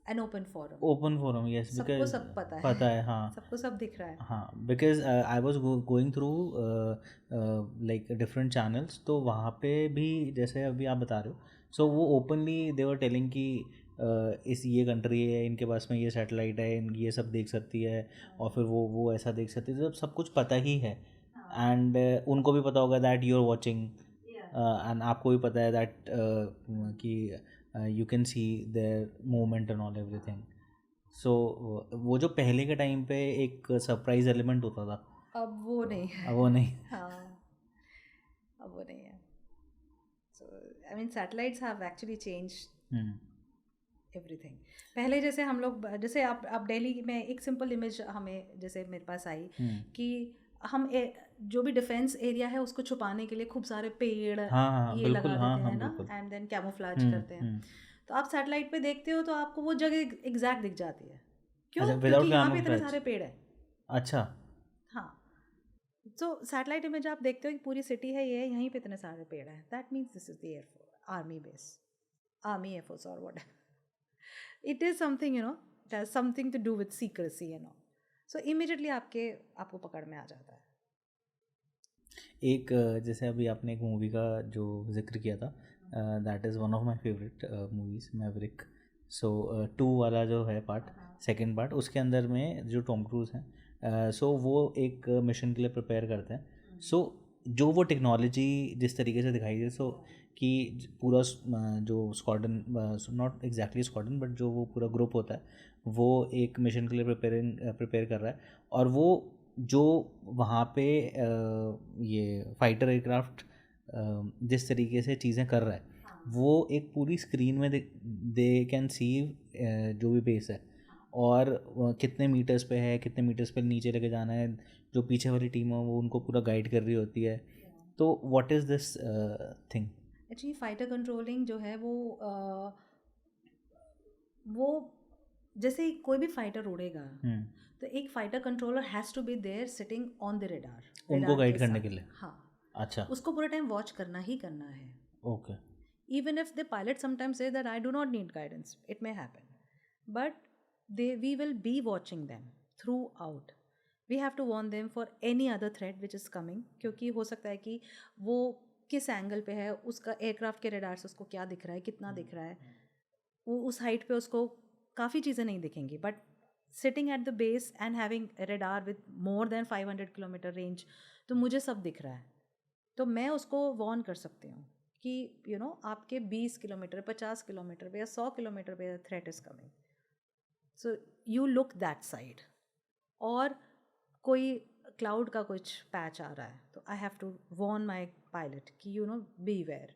an open forum. Open forum, yes. सबको सब पता है, हाँ. सबको सब दिख रहा है. हाँ, because I was going through like different channels, तो वहाँ पे भी जैसे अभी आप बता रहे हो, so वो openly they were telling कि इस ये कंट्री है, इनके पास में ये सैटेलाइट है, ये सब देख सकती है, और फिर वो ऐसा देख सकती है, सब कुछ पता ही है। एंड उनको भी पता होगा that you are watching, and आपको भी पता है दैट कि you can see their movement and all everything. So वो जो पहले के टाइम पे एक सरप्राइज एलिमेंट होता था, अब वो नहीं है। अब वो नहीं है। So I mean satellites have actually changed everything. पहले जैसे हम लोग, जैसे आप दिल्ली में एक सिंपल इमेज हमें जैसे मेरे पास आई कि हम जो भी डिफेंस एरिया है उसको छुपाने के लिए खूब सारे पेड़ हाँ ये बिल्कुल, लगा हाँ देते हाँ हैं ना, बिल्कुल। एंड देन कैमोफ्लेज करते हैं। तो आप सैटेलाइट पे देखते हो तो आपको वो जगह एग्जैक्ट दिख जाती है। क्यों? अच्छा, क्योंकि विदाउट यहाँ पे इतने कैमोफ्लेज। सारे पेड़ हैं। अच्छा। हाँ, सो सैटेलाइट इमेज आप देखते हो कि पूरी सिटी है ये, यहीं पे इतने सारे पेड़ हैं, that means this is the air force, army base, army air force और what it is something, you know, it has something to do with secrecy and all. So immediately आपको पकड़ में आ जाता है। एक जैसे अभी आपने एक मूवी का जो जिक्र किया था, that is one of my favourite movies, Maverick. So 2 वाला जो है पार्ट, सेकेंड पार्ट, उसके अंदर में जो टॉम क्रूज हैं, सो वो एक मिशन के लिए प्रिपेयर करते हैं। सो जो वो टेक्नोलॉजी जिस तरीके से दिखाई है, सो कि पूरा जो squadron, not exactly squadron, but जो वो पूरा ग्रुप होता है वो एक मिशन के लिए प्रिपेयर कर रहा है, और वो जो वहाँ पे ये फाइटर एयरक्राफ्ट जिस तरीके से चीज़ें कर रहा है, वो एक पूरी स्क्रीन में दे कैन सी जो भी बेस है, और कितने मीटर्स पे है, कितने मीटर्स पे नीचे लेके जाना है, जो पीछे वाली टीम है वो उनको पूरा गाइड कर रही होती है। तो what is this thing? Actually fighter controlling जो है वो जैसे कोई भी फाइटर उड़ेगा तो एक fighter controller has to be there sitting on the radar, उनको गाइड करने के लिए। हाँ, अच्छा, उसको पूरे टाइम वॉच करना ही करना है। Okay. Even if the pilot sometimes say that I do not need guidance, it may happen, but we will be watching them throughout. We have to warn them for any other threat which is coming, क्योंकि हो सकता है कि वो किस एंगल पे है, उसका एयरक्राफ्ट के रेडार से उसको क्या दिख रहा है, कितना दिख रहा है, वो उस हाइट पे उसको काफ़ी चीज़ें नहीं दिखेंगी, but sitting at the base and having radar with more than 500 kilometre range, तो मुझे सब दिख रहा है, तो मैं उसको वॉर्न कर सकती हूँ कि यू नो आपके 20 किलोमीटर, 50 किलोमीटर पे या 100 किलोमीटर पे threat is coming, so you look that side. और कोई क्लाउड का कुछ पैच आ रहा है तो I have to warn my pilot कि you know beware.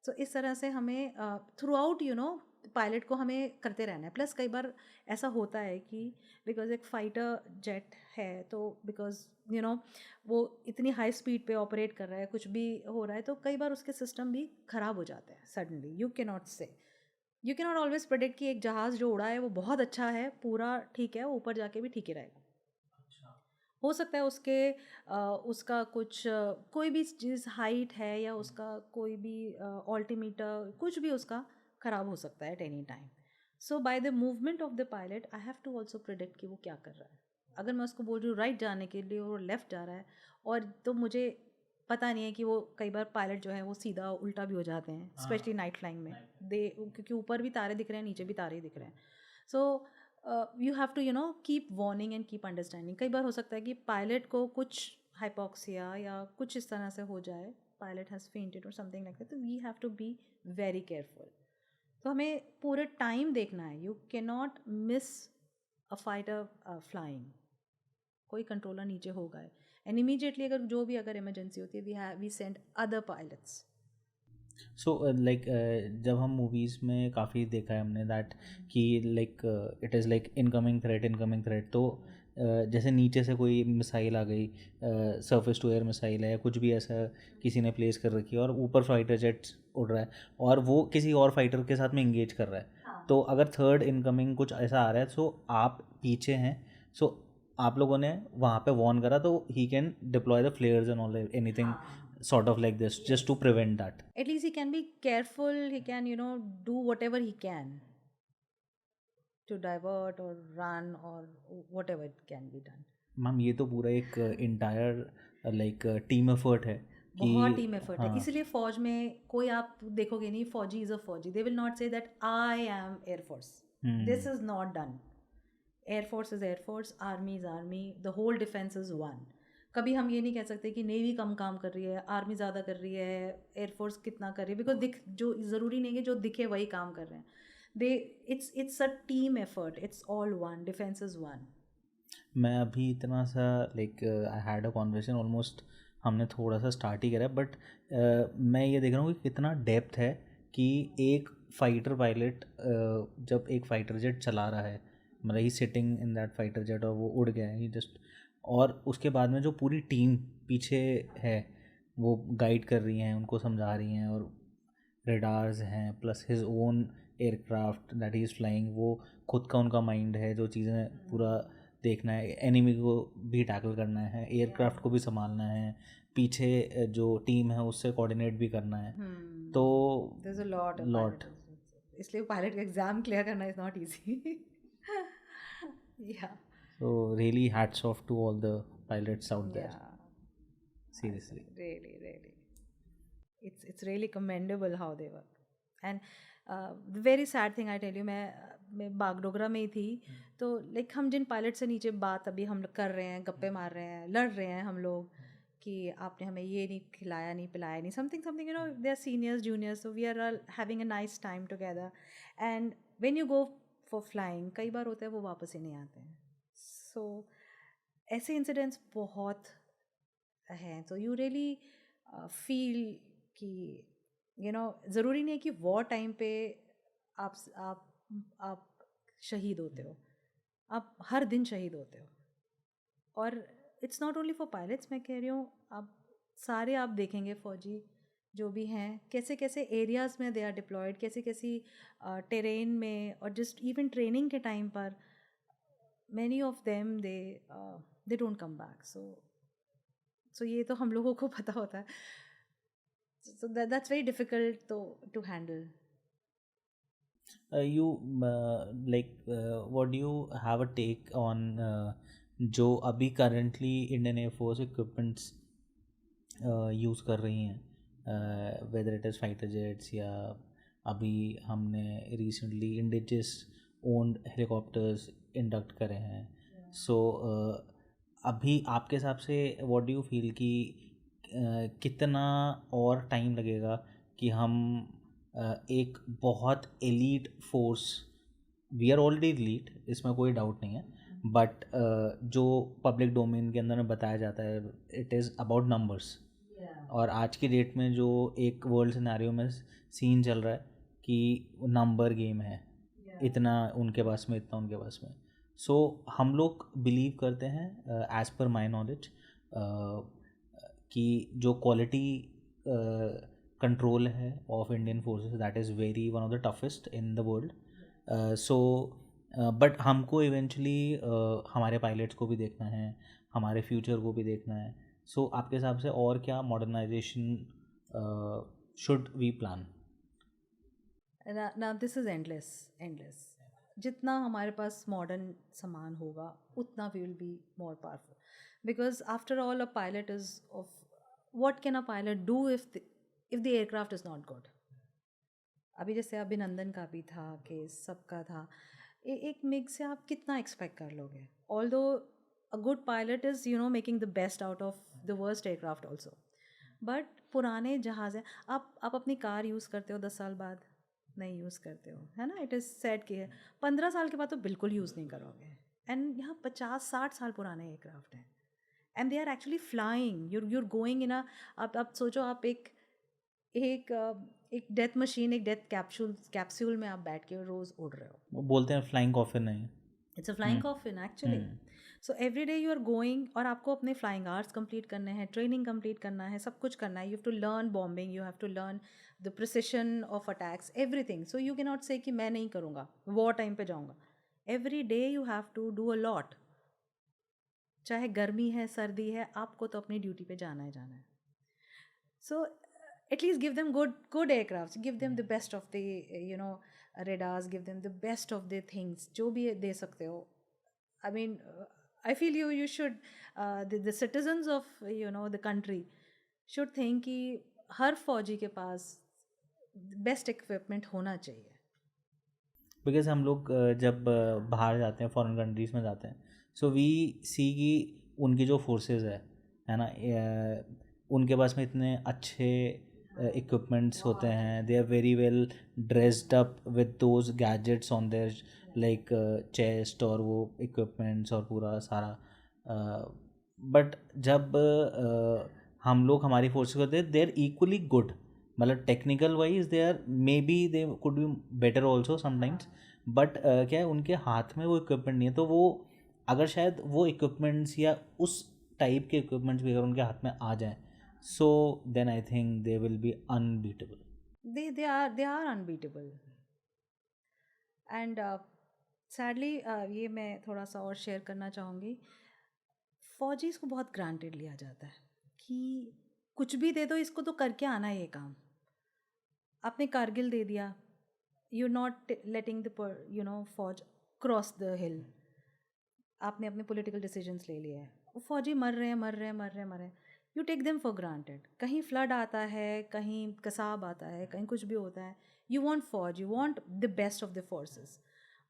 So इस तरह से हमें throughout you know pilot को हमें करते रहना है। प्लस कई बार ऐसा होता है कि बिकॉज एक फाइटर जेट है, तो बिकॉज यू नो वो इतनी हाई स्पीड पे ऑपरेट कर रहा है, कुछ भी हो रहा है, तो कई बार उसके सिस्टम भी ख़राब हो जाते हैं suddenly. You can not always predict कि एक जहाज़ जो उड़ा है वो बहुत अच्छा है, पूरा ठीक है, वो ऊपर जाके भी ठीक ही रहेगा। हो सकता है उसका कुछ कोई भी चीज़ हाइट है या उसका कोई भी ऑल्टीमीटर कुछ भी उसका ख़राब हो सकता है at any time. So by the movement of the pilot I have to also predict कि वो क्या कर रहा है। अगर मैं उसको बोल रही हूँ राइट जाने के लिए और लेफ़्ट जा रहा है, और तो मुझे पता नहीं है कि वो कई बार पायलट जो है वो सीधा उल्टा भी हो जाते हैं, स्पेशली नाइट फ्लाइंग में, क्योंकि ऊपर भी तारे दिख रहे हैं, नीचे भी तारे ही दिख रहे हैं। So you have to you know keep warning and keep understanding. कई बार हो सकता है कि पायलट को कुछ हाइपोक्सिया या कुछ इस तरह से हो जाए, पायलट हैज़ फेंटेड और समथिंग लाइक दैट, तो we have to be very careful. तो हमें पूरे टाइम देखना है, you can not miss a fighter flying. कोई कंट्रोलर नीचे होगा एंड इमीडिएटली अगर इमरजेंसी होती है we send other pilots. So like जब हम मूवीज़ में काफ़ी देखा है हमने दैट कि like it is like incoming threat, तो जैसे नीचे से कोई मिसाइल आ गई, सरफेस टू एयर मिसाइल है या कुछ भी ऐसा किसी ने प्लेस कर रखी है, और ऊपर फाइटर जेट्स उड़ रहा है और वो किसी और फाइटर के साथ में इंगेज कर रहा है। तो अगर थर्ड इनकमिंग कुछ ऐसा आ रहा है, सो आप पीछे हैं, सो आप लोगों ने वहाँ पे वॉर्न करा, तो he can deploy the फ्लेयर्स and all anything sort of like this just to prevent that. At least he can be careful, he can you know do whatever he can to divert or run or whatever it can be done. Ma'am ये तो पूरा एक इंटायर लाइक टीम एफर्ट है कि बहुत टीम एफर्ट है, इसलिए फौज में कोई आप देखोगे नहीं फौजी इज अ फौजी, they will not say that I am air force, this is not done. Air force is air force, army is army, the whole defence is one. कभी हम ये नहीं कह सकते कि नेवी कम काम कर रही है, आर्मी ज़्यादा कर रही है, एयरफोर्स कितना कर रही है, बिकॉज जो ज़रूरी नहीं है कि जो दिखे वही काम कर रहे हैं। It's a team effort, it's all one, defence is one. मैं अभी इतना सा like I had a conversation, almost हमने थोड़ा सा स्टार्ट ही करा, बट मैं ये देख रहा हूँ कि कितना डेप्थ है कि एक फाइटर पायलट जब एक फाइटर जेट चला रहा है, मतलब he sitting in that fighter jet और वो उड़ गया है, ही जस्ट, और उसके बाद में जो पूरी टीम पीछे है वो गाइड कर रही हैं, उनको समझा रही हैं, और रेडार्स हैं plus his own aircraft that he is flying, वो खुद का उनका माइंड है जो चीज़ें पूरा देखना है, एनिमी को भी टैकल करना है, एयरक्राफ्ट को भी संभालना है, पीछे जो टीम है उससे कोऑर्डिनेट भी करना है। तो there's a lot of lot. pilot. इसलिए पायलट का एग्जाम क्लियर करना is not easy. Yeah. So really hats off to all the pilots out there. Yeah. Seriously. Really. It's really commendable how they work. And the very sad thing I tell you, मैं बागडोगरा में ही थी, तो लाइक हम जिन पायलट से नीचे बात अभी हम कर रहे हैं, गप्पे मार रहे हैं, लड़ रहे हैं हम लोग कि आपने हमें ये नहीं खिलाया, नहीं पिलाया, नहीं something, you know, they are seniors juniors, so we are all having a nice time together. And when you go for flying, कई बार होता है वो वापस ही नहीं आते हैं. सो ऐसे इंसिडेंट्स बहुत हैं. तो यू रियली फील कि यू नो ज़रूरी नहीं है कि वॉर टाइम पे आप शहीद होते हो, आप हर दिन शहीद होते हो. और it's not only for pilots, मैं कह रही हूँ आप सारे आप देखेंगे फौजी जो भी हैं, कैसे कैसे एरियाज़ में दे आर डिप्लॉयड, कैसी टेरेन में, और जस्ट इवन ट्रेनिंग के टाइम पर many of them they don't come back. So ये तो हम लोगों को पता होता है. So that's very difficult to handle. What do you have a take on जो अभी currently Indian Air Force equipments use कर रही हैं, whether it is fighter jets या अभी हमने recently indigenous owned helicopters induct करे हैं. So अभी आपके हिसाब से what do you feel कि कितना और टाइम लगेगा कि हम एक बहुत elite force, we are already elite, इसमें कोई डाउट नहीं है, बट जो पब्लिक डोमेन के अंदर में बताया जाता है इट इज़ अबाउट नंबर्स. और आज की डेट में जो एक वर्ल्ड सिनेरियो में सीन चल रहा है कि नंबर गेम है, इतना उनके पास में, इतना उनके पास में. सो हम लोग बिलीव करते हैं एज़ पर माई नॉलेज कि जो क्वालिटी कंट्रोल है of Indian forces that is very one of the toughest in the world. So but हमको इवेंचुअली हमारे पायलट्स को भी देखना है, हमारे फ्यूचर को भी देखना है. सो आपके हिसाब से और क्या modernisation should we plan? Now this is endless. जितना हमारे पास मॉडर्न सामान होगा उतना we will be more powerful. Because after all, a pilot is of what can a pilot do if the aircraft is not good? अभी जैसे अभिनंदन का भी था केस, सबका था, एक मिग से आप कितना एक्सपेक्ट कर लोगे? Although a good pilot is making the best out of the worst aircraft also. But पुराने जहाज़ हैं, आप अपनी कार यूज़ करते हो 10 साल बाद नहीं यूज़ करते हो, है ना? इट इज़ सेड कि 15 साल के बाद तो बिल्कुल यूज़ नहीं करोगे. एंड यहाँ 50-60 साल पुराने एयरक्राफ्ट हैं. And they are actually flying. You're going in a, आप सोचो, आप एक डेथ मशीन, एक डेथ कैप्सूल में आप बैठ के रोज़ उड़ रहे हो. वो बोलते हैं फ्लाइंग कॉफिन है. It's a flying coffin actually. So every day you are going, और आपको अपने फ्लाइंग आवर्स कंप्लीट करने हैं, ट्रेनिंग कंप्लीट करना है, सब कुछ करना है. You have to learn bombing, you have to learn the precision of attacks, everything. So you can not say कि मैं नहीं करूँगा, वॉर टाइम पे जाऊँगा. Every day you have to do a lot. चाहे गर्मी है, सर्दी है, आपको तो अपनी ड्यूटी पे जाना है. So at least give them good aircraft, give them the best of the radars, give them the best of the things, जो भी दे सकते हो. I mean I feel you should the citizens of the country should think कि हर फौजी के पास बेस्ट इक्विपमेंट होना चाहिए. बिकॉज हम लोग जब बाहर जाते हैं, फॉरेन कंट्रीज़ में जाते हैं, सो वी सी कि उनकी जो फोर्सेस है ना, उनके पास में इतने अच्छे इक्विपमेंट्स होते हैं. They are very well dressed up with those gadgets on there like chest, और वो इक्विपमेंट्स और पूरा सारा. बट जब हम लोग हमारी फोर्सेस होते हैं, दे आर इक्वली गुड. मतलब technical wise they are, may be they could be better also sometimes, but क्या है, उनके हाथ में वो इक्विपमेंट नहीं है. तो वो अगर शायद वो इक्विपमेंट्स या उस टाइप के इक्विपमेंट्स भी अगर उनके हाथ में आ जाएं, so then I think they will be unbeatable. they are unbeatable. And sadly ये मैं थोड़ा सा और शेयर करना चाहूँगी. फौजीज़ को बहुत ग्रांटेड लिया जाता है कि कुछ भी दे दो, इसको तो करके आना है ये काम. आपने कारगिल दे दिया, यू नॉट लेटिंग द फौज क्रॉस द हिल. आपने अपने पॉलिटिकल डिसीजंस ले लिए हैं, वो फौजी मर रहे हैं. You take them for granted. कहीं फ्लड आता है, कहीं कसाब आता है, कहीं कुछ भी होता है, you want forge, you want the best of the forces,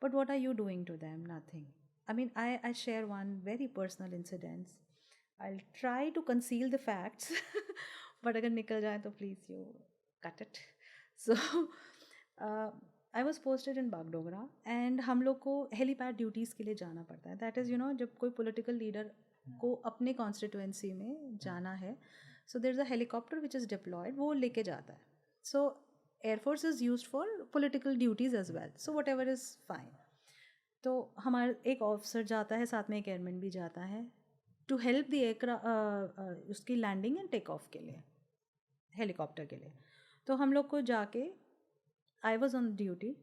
but what are you doing to them? Nothing. I mean, I share one very personal incident. I'll try to conceal the facts but agar nikal jaye to please you cut it. So I was posted in Bagdogra and हम लोग को helipad duties के लिए जाना पड़ता है. That is, जब कोई political leader को अपने constituency में जाना है, so there's a helicopter which is deployed, वो लेके जाता है. So Air Force is used for political duties as well, so whatever is fine. तो हमारा एक ऑफिसर जाता है, साथ में एक एयरमैन भी जाता है टू हेल्प द एयरक्राफ्ट उसकी लैंडिंग एंड टेक ऑफ के लिए, हेलीकॉप्टर के लिए. तो हम लोग को जाके, आई वॉज ऑन ड्यूटी,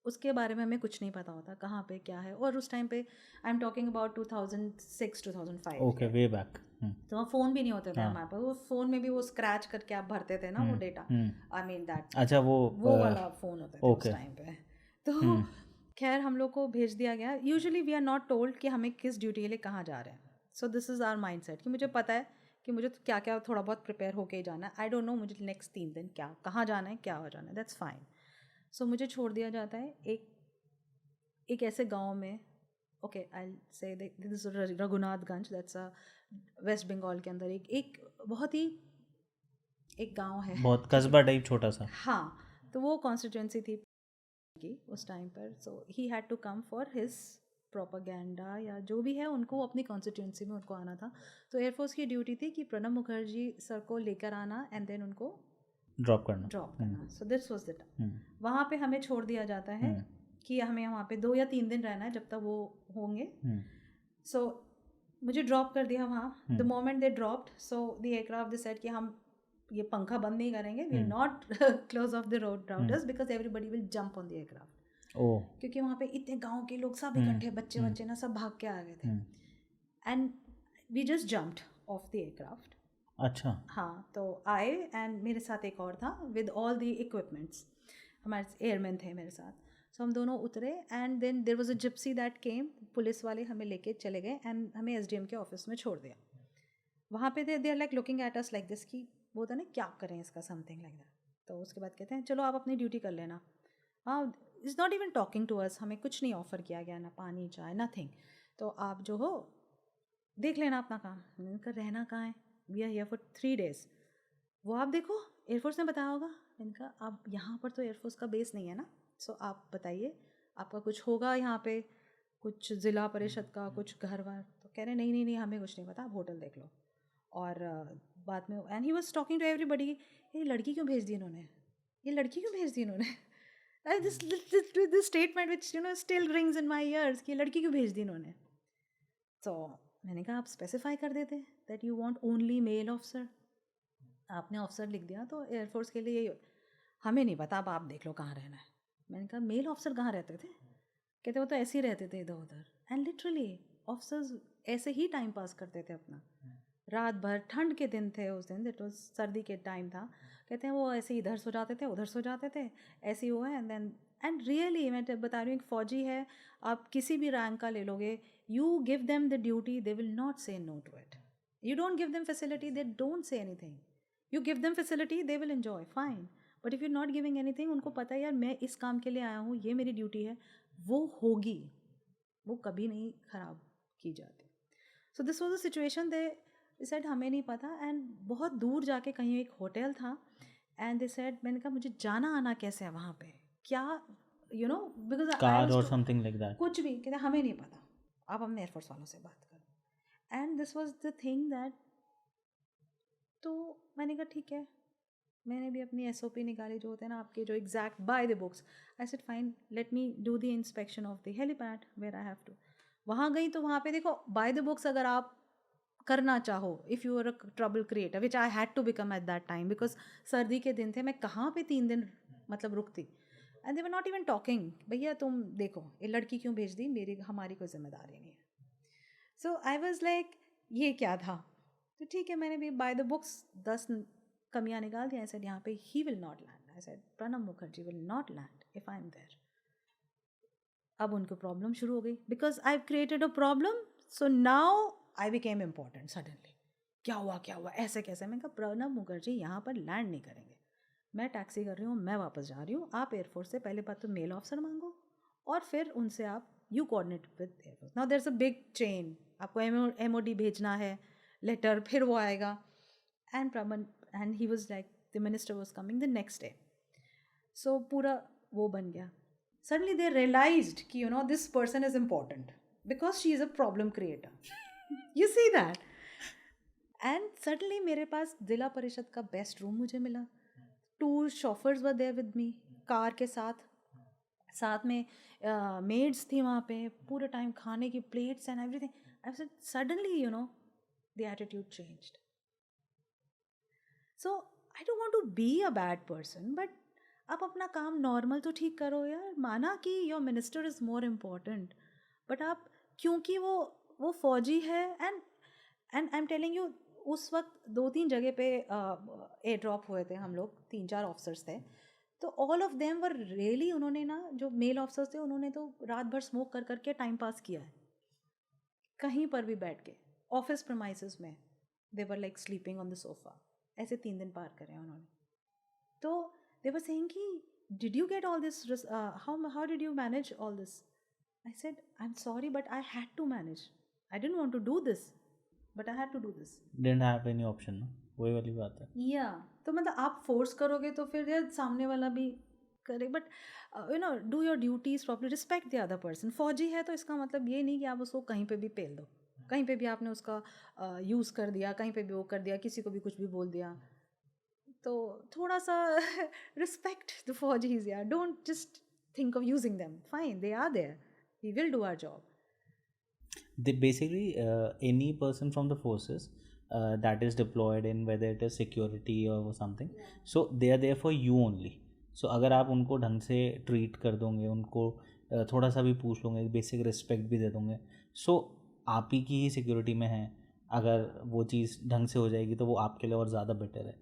उसके बारे में हमें कुछ नहीं पता होता कहाँ पे क्या है. और उस टाइम पे I am talking about 2006-2005. Okay, way back. तो वहाँ फ़ोन भी नहीं होते थे हमारे पास. वो फ़ोन में भी वो स्क्रैच करके आप भरते थे ना वो डेटा. आई मीन दैट, अच्छा, वो वाला फ़ोन होता था उस टाइम पे. तो खैर हम लोग को भेज दिया गया. Usually we are not told कि हमें किस ड्यूटी के लिए कहाँ जा रहे हैं. So this is our mindset कि मुझे पता है कि मुझे तो क्या क्या थोड़ा बहुत प्रिपेयर होके ही जाना है. आई डोंट नो मुझे नेक्स्ट 3 दिन क्या कहाँ जाना है, क्या हो जाना है. That's fine. सो मुझे छोड़ दिया जाता है एक ऐसे गाँव में. Okay, I say this Raghunathganj, that's a West Bengal के अंदर एक बहुत ही एक गांव है, बहुत कस्बा टाइप छोटा सा. हाँ, तो वो कॉन्स्टिट्यूंसी थी की उस टाइम पर. So he had to come for his propaganda या जो भी है, उनको अपनी कॉन्स्टिट्यूंसी में उनको आना था. तो एयरफोर्स की ड्यूटी थी कि प्रणब मुखर्जी सर को लेकर आना एंड देन उनको ड्रॉप करना. So this was the time. वहाँ पे हमें छोड़ दिया जाता है कि हमें वहाँ पे 2 या 3 दिन रहना है जब तक वो होंगे. सो मुझे ड्रॉप कर दिया वहाँ. The moment they dropped, so the aircraft they said कि हम ये पंखा बंद नहीं करेंगे, we will not close off the road routers because everybody will jump on the aircraft. क्योंकि वहाँ पे इतने गांव के लोग सब इकट्ठे, बच्चे ना सब भाग के आ गए थे. And we just jumped off the aircraft. अच्छा, हाँ, तो आए एंड मेरे साथ एक और था विद ऑल द इक्विपमेंट्स. हमारे एयरमैन थे मेरे साथ. सो हम दोनों उतरे and then there was a gypsy that came. Police वाले हमें लेके चले गए एंड हमें एसडीएम के ऑफिस में छोड़ दिया. वहाँ पे they are like looking at us like this कि वो था ना क्या करें इसका, समथिंग लाइक दैट. तो उसके बाद कहते हैं चलो आप अपनी ड्यूटी कर लेना. हाँ, is not even talking to us. हमें कुछ नहीं ऑफ़र किया गया, ना पानी चाय नथिंग. तो आप जो हो देख लेना अपना काम. मैंने कहा रहना कहाँ है, we are here for 3 days. वो आप देखो, एयरफोर्स ने बताया होगा. मैंने कहा अब यहाँ पर तो एयरफोर्स का बेस नहीं है ना. सो आप बताइए आपका कुछ होगा यहाँ पे, कुछ ज़िला परिषद का कुछ घर वार. तो कह रहे नहीं हमें कुछ नहीं पता, आप होटल देख लो. और बाद में and he was talking to everybody, ये लड़की क्यों भेज दी इन्होंने, ये लड़की क्यों भेज दी इन्होंने. This statement which still rings in my years कि लड़की क्यों भेज दी इन्होंने. तो मैंने कहा आप स्पेसिफाई कर देते that you want only mail officer. आपने ऑफिसर लिख दिया तो एयरफोर्स के लिए हमें नहीं पता, अब आप देख लो कहाँ रहना है. मैंने कहा मेल ऑफिसर कहाँ रहते थे. कहते वो तो ऐसे ही रहते थे इधर उधर. एंड लिटरली ऑफिसर्स ऐसे ही टाइम पास करते थे अपना. रात भर, ठंड के दिन थे उस दिन, इट वाज सर्दी के टाइम था. कहते हैं वो ऐसे इधर सो जाते थे, उधर सो जाते थे, ऐसे ही हुआ है. एंड देन एंड रियली मैं बता रही हूँ, एक फ़ौजी है, आप किसी भी रैंक का ले लोगे, you give them the duty, they will not say no to it. You don't give them facility, they don't say anything. You give them facility, they will enjoy fine. But if you not giving anything, उनको पता है यार मैं इस काम के लिए आया हूँ, ये मेरी ड्यूटी है, वो होगी, वो कभी नहीं ख़राब की जाती. So this was a situation. They said हमें नहीं पता. एंड बहुत दूर जाके कहीं एक होटल था एंड दे सेड, मैंने कहा मुझे जाना आना कैसे है वहाँ पे, क्या यू नो, बिकॉज कार और समथिंग लाइक दैट, कुछ भी. कहते हमें नहीं पता, आप अपने एयरफोर्स वालों से बात करो. And this was the thing that. तो मैंने कहा ठीक है, मैंने भी अपनी SOP निकाली जो होते हैं ना आपके, जो exact by the books. I said fine, let me do the inspection of the helipad where I have to. वहाँ गई तो वहाँ पे देखो बाय द बुक्स, अगर आप करना चाहो, if you are a trouble creator, which I had to become at that time, because सर्दी के दिन थे, मैं कहाँ पे 3 दिन मतलब रुकती, and they were not even talking, भैया तुम देखो ये लड़की क्यों भेज दी, हमारी कोई जिम्मेदारी नहीं है. सो आई वॉज लाइक ये क्या था. तो ठीक है, मैंने भी बाय द बुक्स 10 कमियाँ निकाल दी. आई सेड यहाँ पे he will not land. I said Pranab Mukherjee will not land if I am there. अब उनको प्रॉब्लम शुरू हो गई, because I created a problem, so now I became important suddenly. क्या हुआ ऐसे कैसे. मैं कहा प्रणब मुखर्जी यहाँ पर लैंड नहीं करेंगे, मैं टैक्सी कर रही हूँ, मैं वापस जा रही हूँ, आप एयरफोर्स से पहले बात तो मेल ऑफिसर मांगो और फिर उनसे आप you coordinate with air force. Now there is a big chain, आपको MOD भेजना है लेटर, फिर वो आएगा. And he was like the minister was coming the next day. So पूरा वो बन गया. Suddenly they realized कि you know this person is important because she is a problem creator. You see that? And suddenly मेरे पास जिला परिषद का बेस्ट रूम मुझे मिला. 2 chauffeurs were there with me, car के साथ में maids थी वहाँ पे, पूरे टाइम खाने की plates and everything. I said suddenly you know the attitude changed. So I don't want to be a bad person, but आप अपना काम नॉर्मल तो ठीक करो यार. माना कि your minister is more important, but आप क्योंकि वो फौजी है, and I am telling you, उस वक्त 2-3 जगह पे एयर ड्रॉप हुए थे हम लोग, 3-4 ऑफिसर्स थे. तो all of them were really, उन्होंने ना जो मेल ऑफिसर्स थे उन्होंने तो रात भर स्मोक कर करके टाइम पास किया है, कहीं पर भी बैठ के ऑफिस प्रमाइसेस में. They were like sleeping on the sofa. ऐसे 3 दिन पार करे उन्होंने. तो they were saying ki, did you get all this, how did you manage all this? I said I'm sorry but I had to manage. I didn't want to do this but I had to do this. Didn't have any option, no? वही वाली बात है. Yeah, तो मतलब आप फोर्स करोगे तो फिर यार सामने वाला भी करे, but you know do your duties properly, respect the other person. फौजी है तो इसका मतलब ये नहीं कि आप उसको कहीं पे भी पेल दो, कहीं पे भी आपने उसका यूज़ कर दिया, कहीं पे भी वो कर दिया, किसी को भी कुछ भी बोल दिया. तो थोड़ा सा रिस्पेक्ट द फौजीज यार. Don't just think of using them. Fine, they are there, we will do our job. They basically any person from the forces that is deployed in, whether it is security or something, so they are there for you only. So अगर आप उनको ढंग से ट्रीट कर दोगे, उनको थोड़ा सा भी पूछ लोगे, बेसिक रिस्पेक्ट भी दे दोगे, सो आप ही की ही सिक्योरिटी में है. अगर वो चीज़ ढंग से हो जाएगी तो वो आपके लिए और ज़्यादा बेटर है.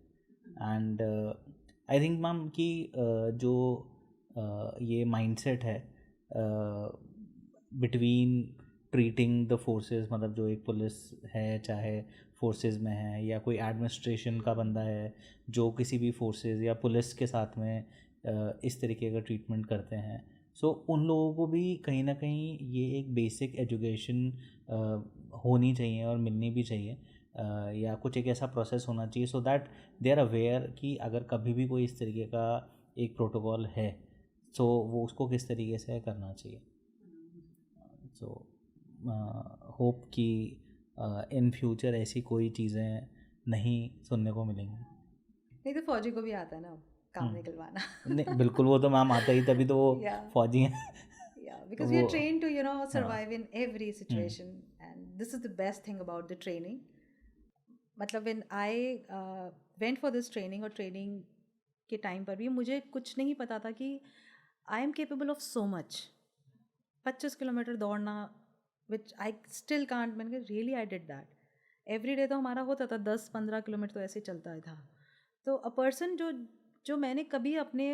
एंड आई थिंक मैम कि जो ये माइंडसेट है बिटवीन ट्रीटिंग द फोर्सेस, मतलब जो एक पुलिस है चाहे फोर्सेस में है, या कोई एडमिनिस्ट्रेशन का बंदा है जो किसी भी फोर्सेस या पुलिस के साथ में इस तरीके का ट्रीटमेंट करते हैं, सो उन लोगों को भी कहीं ना कहीं ये एक बेसिक एजुकेशन होनी चाहिए और मिलनी भी चाहिए, या कुछ एक ऐसा प्रोसेस होना चाहिए so that they are aware कि अगर कभी भी कोई इस तरीके का एक प्रोटोकॉल है तो वो उसको किस तरीके से करना चाहिए. सो होप कि इन फ्यूचर ऐसी कोई चीज़ें नहीं सुनने को मिलेंगी. नहीं तो फौजी को भी आता है ना काम निकलवाना. नहीं बिल्कुल, वो तो मैम आता ही, तभी तो वो फौजी हैं. Because we are trained to, you know, survive in every situation, and this is the best thing about the training. मतलब when I went for this training, और training के टाइम पर भी मुझे कुछ नहीं पता था कि I am capable of so much. 25 kilometre दौड़ना, which I still can't. मैंने कहा really I did that. Every day तो हमारा होता था 10-15 किलोमीटर तो ऐसे चलता था. तो a person जो मैंने कभी अपने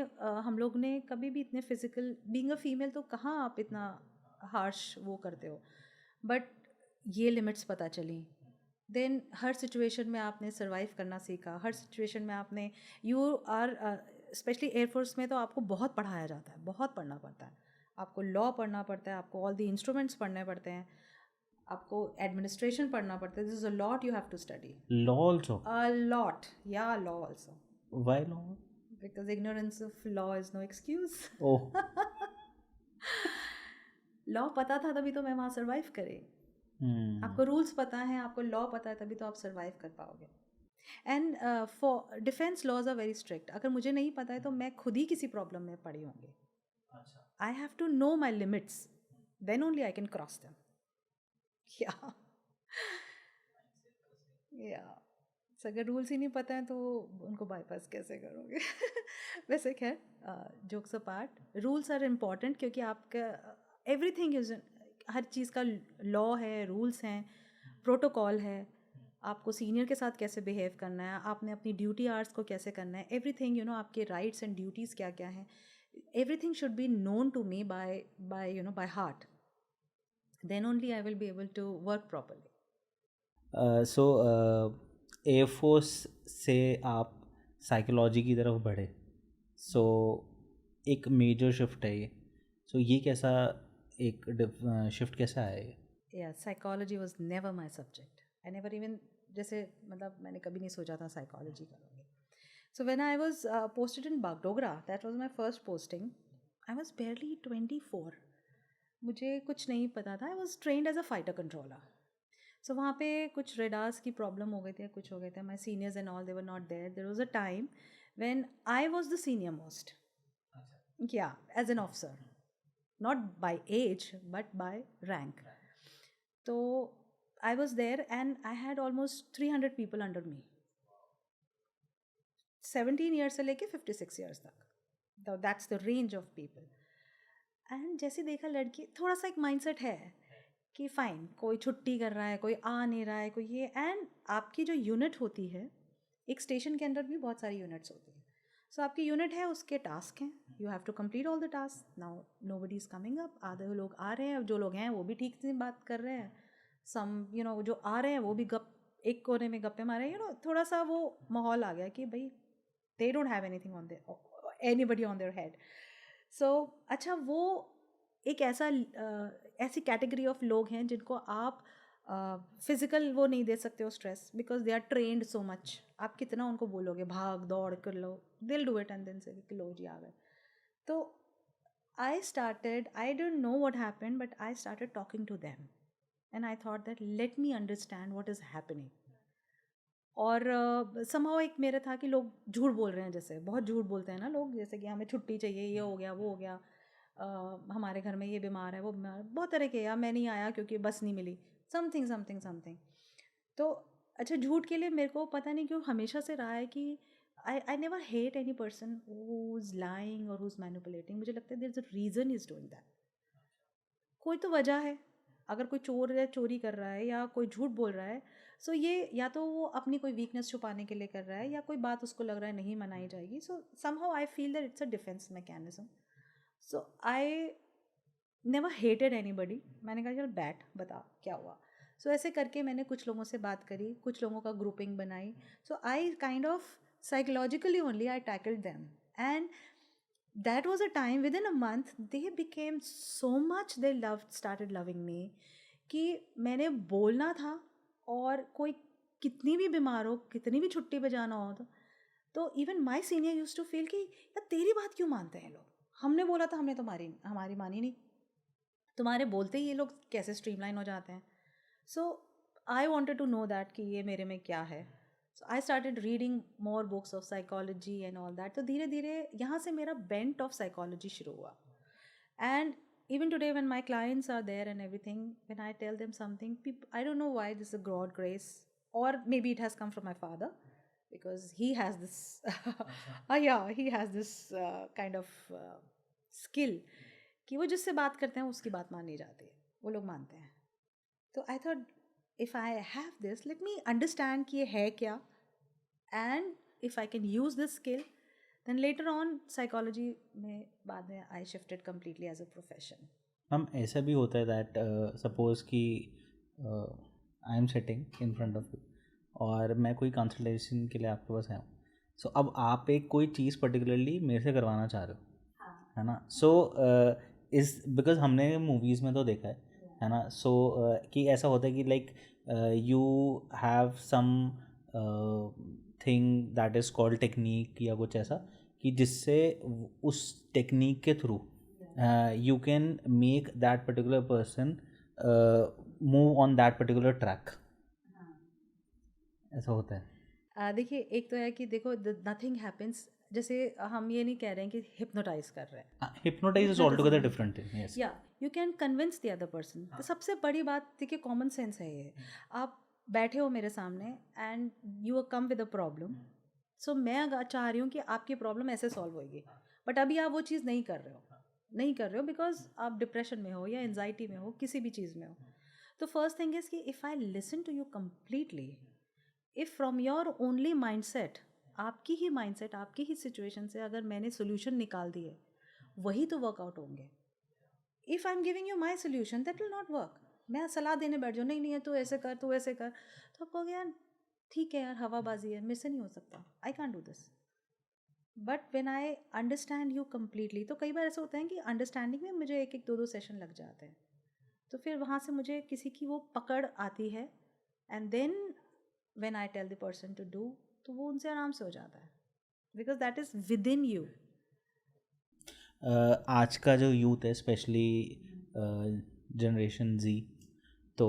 हम लोग ने कभी भी इतने फिजिकल, बीइंग अ फीमेल तो कहाँ आप इतना हार्श वो करते हो, बट ये लिमिट्स पता चली. देन हर सिचुएशन में आपने सर्वाइव करना सीखा. हर सिचुएशन में आपने यू आर स्पेशली एयरफोर्स में तो आपको बहुत पढ़ाया जाता है, बहुत पढ़ना पड़ता है. आपको लॉ पढ़ना पड़ता है, आपको ऑल द इंस्ट्रूमेंट्स पढ़ने पड़ते हैं, आपको एडमिनिस्ट्रेशन पढ़ना पड़ता है. This is a lot you have to study. Law also? A lot, yeah law also. Why law? Because ignorance of law is no excuse. Oh. Law पता था तभी तो मैं वहाँ सर्वाइव करे. आपको रूल्स पता हैं, आपको लॉ पता है, तभी तो आप सर्वाइव कर पाओगे. And for defence laws are very strict. अगर मुझे नहीं पता है तो मैं खुद ही किसी प्रॉब्लम में पड़ी होंगी. I have to know my limits, then only I can cross them. या अगर रूल्स ही नहीं पता है तो उनको बाईपास कैसे करोगे? वैसे खैर, jokes apart, rules are important क्योंकि आपका एवरीथिंग इज, हर चीज़ का लॉ है, रूल्स हैं, प्रोटोकॉल है, आपको सीनियर के साथ कैसे बिहेव करना है, आपने अपनी ड्यूटी आवर्स को कैसे करना है, एवरीथिंग, यू नो, आपके राइट्स एंड ड्यूटीज़ क्या क्या हैं, everything should be known to me by heart. Then only I will be able to work properly. So air force से आप साइकोलॉजी की तरफ बढ़े, सो एक मेजर शिफ्ट है ये, सो ये कैसा एक शिफ्ट कैसा है ये? Yeah, psychology was never my subject. I never even, जैसे मतलब मैंने कभी नहीं सोचा था साइकोलॉजी करूँगी. So when I was posted in Bagdogra, that was my first posting. I was barely 24. मुझे कुछ नहीं पता था. I was trained as a fighter controller. So वहाँ पे कुछ रेडार्स की प्रॉब्लम हो गई थी, कुछ हो गए थे. My seniors and all, they were not there. There was a time when I was the senior most. Yeah, as an officer. Not by age, but by rank. So I was there and I had almost 300 people under me. 17 years से लेके 56 years तक. That's the range of people. And जैसे देखा लड़की, थोड़ा सा एक माइंडसेट है कि फ़ाइन, कोई छुट्टी कर रहा है, कोई आ नहीं रहा है, कोई ये, एंड आपकी जो यूनिट होती है, एक स्टेशन के अंदर भी बहुत सारी यूनिट्स होती हैं. सो आपकी यूनिट है, उसके टास्क हैं, you have to complete all the task. Now nobody is coming up. आधे लोग आ रहे हैं, जो लोग हैं वो भी ठीक से बात कर रहे हैं, सम जो आ रहे हैं वो भी एक कोने में गप्पे मारे, थोड़ा सा वो माहौल आ गया कि भाई they don't have anything on there, anybody on their head. So अच्छा, वो एक ऐसी कैटेगरी ऑफ लोग हैं जिनको आप फिज़िकल वो नहीं दे सकते हो stress, because they are trained so much. आप कितना उनको बोलोगे भाग दौड़ कर लो, they will do it and then say कि लो जी आ गए. तो I don't know what happened, but I started talking to them and I thought that let me understand what is happening. और समहाउ एक मेरा था कि लोग झूठ बोल रहे हैं, जैसे बहुत झूठ बोलते हैं ना लोग, जैसे कि हमें छुट्टी चाहिए, ये हो गया वो हो गया, हमारे घर में ये बीमार है वो बीमार, बहुत तरह के, या मैं नहीं आया क्योंकि बस नहीं मिली, समथिंग. तो अच्छा, झूठ के लिए मेरे को पता नहीं क्यों हमेशा से रहा है कि I never hate any person who is lying और हु इज़ मैनिपुलेटिंग. मुझे लगता है there is a reason is doing that. कोई तो वजह है. अगर कोई चोर या चोरी कर रहा है या कोई झूठ बोल रहा है, सो ये या तो वो अपनी कोई वीकनेस छुपाने के लिए कर रहा है, या कोई बात उसको लग रहा है नहीं मनाई जाएगी. सो somehow I feel that it's a defence mechanism. So I never hated anybody. मैंने कहा चल बैठ, बता क्या हुआ. सो ऐसे करके मैंने कुछ लोगों से बात करी, कुछ लोगों का ग्रुपिंग बनाई. So I kind of psychologically only I tackled them, and that was a time, within a month they became so much, they started loving me, कि मैंने बोलना था, और कोई कितनी भी बीमार हो, कितनी भी छुट्टी पे जाना हो, तो even my senior used to feel कि यार तेरी बात क्यों मानते हैं लोग, हमने बोला था, हमने तो हमारी मानी नहीं, तुम्हारे बोलते ही ये लोग कैसे स्ट्रीमलाइन हो जाते हैं. So I wanted to know that कि ये मेरे में क्या है. So I started reading more books of psychology and all that. तो धीरे धीरे यहाँ से मेरा bent of psychology शुरू हुआ. And even today when my clients are there and everything, when I tell them something, I don't know why, this is a God grace, or maybe it has come from my father, because he has this he has this kind of skill कि वो जिससे बात करते हैं उसकी बात मानी जाती है, वो लोग मानते हैं. तो I thought, if I have this, let me understand कि ये है क्या, and if I can use this skill, then later on psychology में बाद में I shifted completely as a profession. हम ऐसा भी होता है that suppose कि I am sitting in front of you और मैं कोई कंसल्टेशन के लिए आपके पास आया हूँ. सो अब आप एक कोई चीज़ पर्टिकुलरली मेरे से करवाना चाह रहे हो, है ना. सो इस बिकॉज हमने मूवीज़ में तो देखा है ना. सो कि ऐसा होता है कि like you have some thing that is called technique या कुछ ऐसा, कि जिससे उस टेक्निक के through you can make that particular person move on that particular track. ऐसा होता है. देखिए, एक तो है कि देखो nothing happens, जैसे हम ये नहीं कह रहे हैं कि हिप्नोटाइज कर रहे हैं. Hypnotise is altogether different thing. Yes, yeah you can convince the other person. तो सबसे बड़ी बात देखिए कॉमन सेंस है ये. आप बैठे हो मेरे सामने and you are come with a problem, so मैं अगर चाह रही हूँ कि आपकी प्रॉब्लम ऐसे सॉल्व होगी, बट अभी आप वो चीज़ नहीं कर रहे हो बिकॉज आप डिप्रेशन में हो या एनजाइटी में हो, किसी भी चीज़ में हो. तो फर्स्ट थिंग इज़ कि if I listen to you completely, if from your only mindset, आपकी ही माइंडसेट, आपकी ही सिचुएशन से अगर मैंने सोल्यूशन निकाल दिए, वही तो वर्कआउट होंगे. If I am giving you my solution that will not work. मैं सलाह देने बैठ जाऊँ, नहीं नहीं है तू ऐसे कर, तू ऐसे कर, तो आप कहोगे यार ठीक है यार, हवाबाजी है, मेरे से नहीं हो सकता, आई can do this. But when I understand you completely, तो कई बार ऐसा होता है कि अंडरस्टैंडिंग में मुझे एक एक दो सेशन लग जाते हैं, तो फिर वहाँ से मुझे किसी की वो पकड़ आती है, and then when I tell the person to do, तो वो उनसे आराम से हो जाता है, because that is within you. आज का जो यूथ है, स्पेशली जनरेशन जी, तो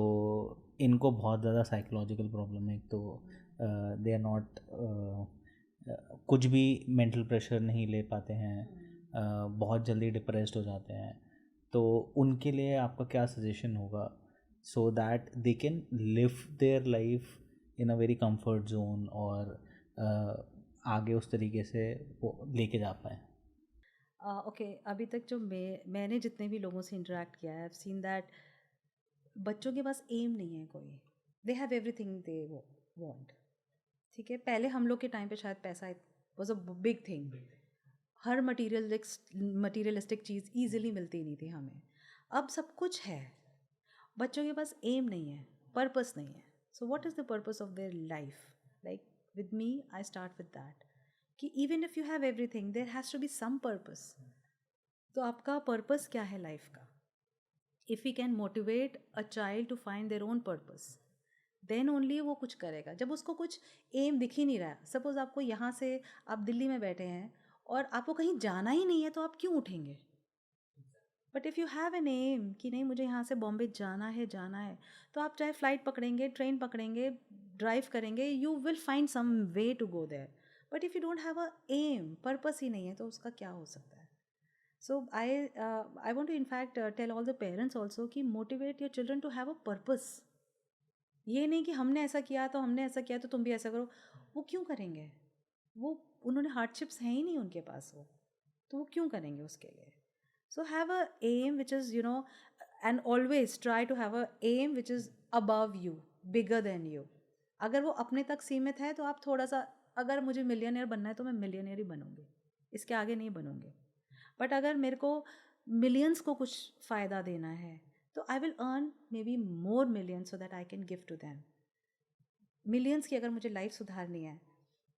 इनको बहुत ज़्यादा साइकोलॉजिकल प्रॉब्लम है. एक तो दे आर नॉट, कुछ भी मेंटल प्रेशर नहीं ले पाते हैं, बहुत जल्दी डिप्रेस्ड हो जाते हैं. तो उनके लिए आपका क्या सजेशन होगा सो that they can live their life in a very comfort zone, और आगे उस तरीके से वो लेके जा पाए? ओके, अभी तक जो मैंने जितने भी लोगों से इंटरेक्ट किया है, आई हैव सीन दैट बच्चों के पास एम नहीं है कोई. They have everything they want. ठीक है, पहले हम लोग के टाइम पे शायद पैसा was a big thing. Her materialistic cheese easily मिलती नहीं थी हमें. अब सब कुछ है, बच्चों के पास एम नहीं है, पर्पस नहीं है. So what is the purpose of their life? Like with me I start with that कि even if you have everything there has to be some purpose. तो आपका पर्पस क्या है लाइफ का? If we can motivate a child to find their own purpose, then only वो कुछ करेगा. जब उसको कुछ एम दिख ही नहीं रहा, सपोज आपको यहाँ से, आप दिल्ली में बैठे हैं और आपको कहीं जाना ही नहीं है, तो आप क्यों उठेंगे? But if you have an aim कि नहीं मुझे यहाँ से बॉम्बे जाना है, तो आप चाहे फ्लाइट पकड़ेंगे, ट्रेन पकड़ेंगे, ड्राइव करेंगे, you will find some way to go there. But if you don't have a aim, purpose ही नहीं है, तो उसका क्या हो सकता है? So I want to in fact tell all the parents also कि motivate your children to have a purpose. ये नहीं कि हमने ऐसा किया तो तुम भी ऐसा करो. वो क्यों करेंगे? वो उन्होंने हार्डशिप्स हैं ही नहीं उनके पास, वो तो वो क्यों करेंगे उसके लिए? So have a aim which is you know, and always try to have a aim which is above you, bigger than you. अगर वो अपने तक सीमित है तो आप थोड़ा सा, अगर मुझे मिलियनियर बनना है तो मैं मिलियनियर ही बनूंगी, इसके आगे नहीं बनूंगी. बट अगर मेरे को मिलियंस को कुछ फ़ायदा देना है, तो I will earn maybe more millions so that I can give to them. Millions की अगर मुझे लाइफ सुधारनी है,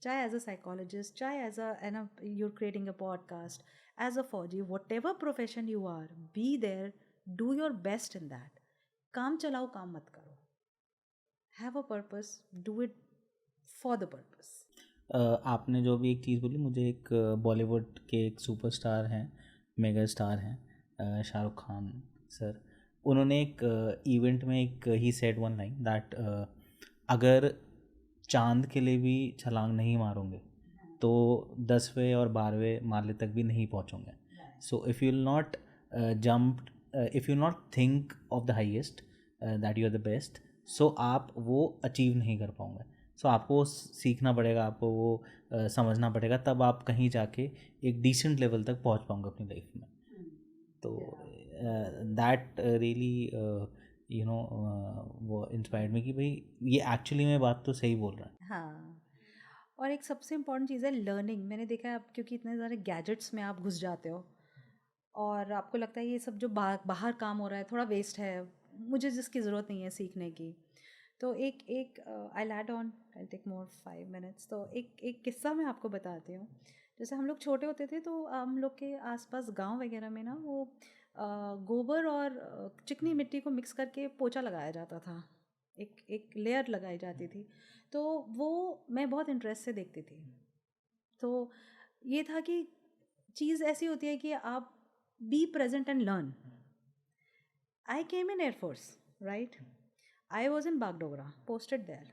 चाहे एज अ साइकोलॉजिस्ट, चाहे as a you're creating a podcast, as a फौजी, whatever profession you are, be there, do your best in that. काम चलाओ, काम मत करो. Have a purpose, do it for the purpose. आपने जो भी एक चीज़ बोली, मुझे एक बॉलीवुड के एक सुपरस्टार हैं, मेगा स्टार हैं, शाहरुख खान सर. उन्होंने एक इवेंट में एक he said one line that अगर चांद के लिए भी छलांग नहीं मारोगे तो 10वें और 12वें माले तक भी नहीं पहुंचोगे. So if you will not jump, if you not think of the highest that you are the best, so आप वो अचीव नहीं कर पाओगे. सो आपको वो सीखना पड़ेगा, आपको वो समझना पड़ेगा, तब आप कहीं जाके एक डिसेंट लेवल तक पहुंच पाओगे अपनी लाइफ में. तो दैट रियली यू नो वो इंस्पायर्ड मी कि भाई ये एक्चुअली में बात तो सही बोल रहा है. हाँ, और एक सबसे इम्पॉर्टेंट चीज़ है लर्निंग. मैंने देखा है, आप क्योंकि इतने सारे गैजेट्स में आप घुस जाते हो और आपको लगता है ये सब जो बाहर काम हो रहा है थोड़ा वेस्ट है, मुझे जिसकी ज़रूरत नहीं है सीखने की. तो एक I laid on, I take more 5 minutes. तो एक किस्सा मैं आपको बताती हूँ. जैसे हम लोग छोटे होते थे तो हम लोग के आसपास गांव वगैरह में ना, वो गोबर और चिकनी मिट्टी को मिक्स करके पोछा लगाया जाता था, एक लेयर लगाई जाती थी. तो वो मैं बहुत इंटरेस्ट से देखती थी. तो ये था कि चीज़ ऐसी होती है कि आप be present and learn. I came in air force, right. I was in Bagdogra, posted there.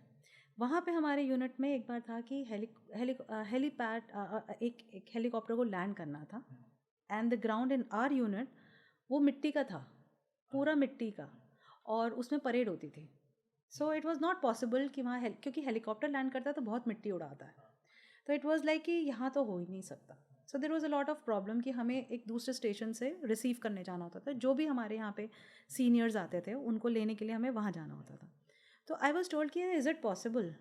वहाँ पे हमारे यूनिट में एक बार था कि हेलीपैड, एक हेलीकॉप्टर को लैंड करना था, and the ground in are unit वो मिट्टी का था, पूरा मिट्टी का, और उसमें परेड होती थी. So it was not possible कि वहाँ क्योंकि हेलीकॉप्टर लैंड करता है तो बहुत मिट्टी उड़ाता है, तो इट वॉज लाइक कि यहाँ तो हो ही नहीं सकता. So there was a lot of problem कि हमें एक दूसरे स्टेशन से रिसीव करने जाना होता था. जो भी हमारे यहाँ पे सीनियर्स आते थे उनको लेने के लिए हमें वहाँ जाना होता था. तो आई वॉज टोल्ड कि इज़ इट पॉसिबल.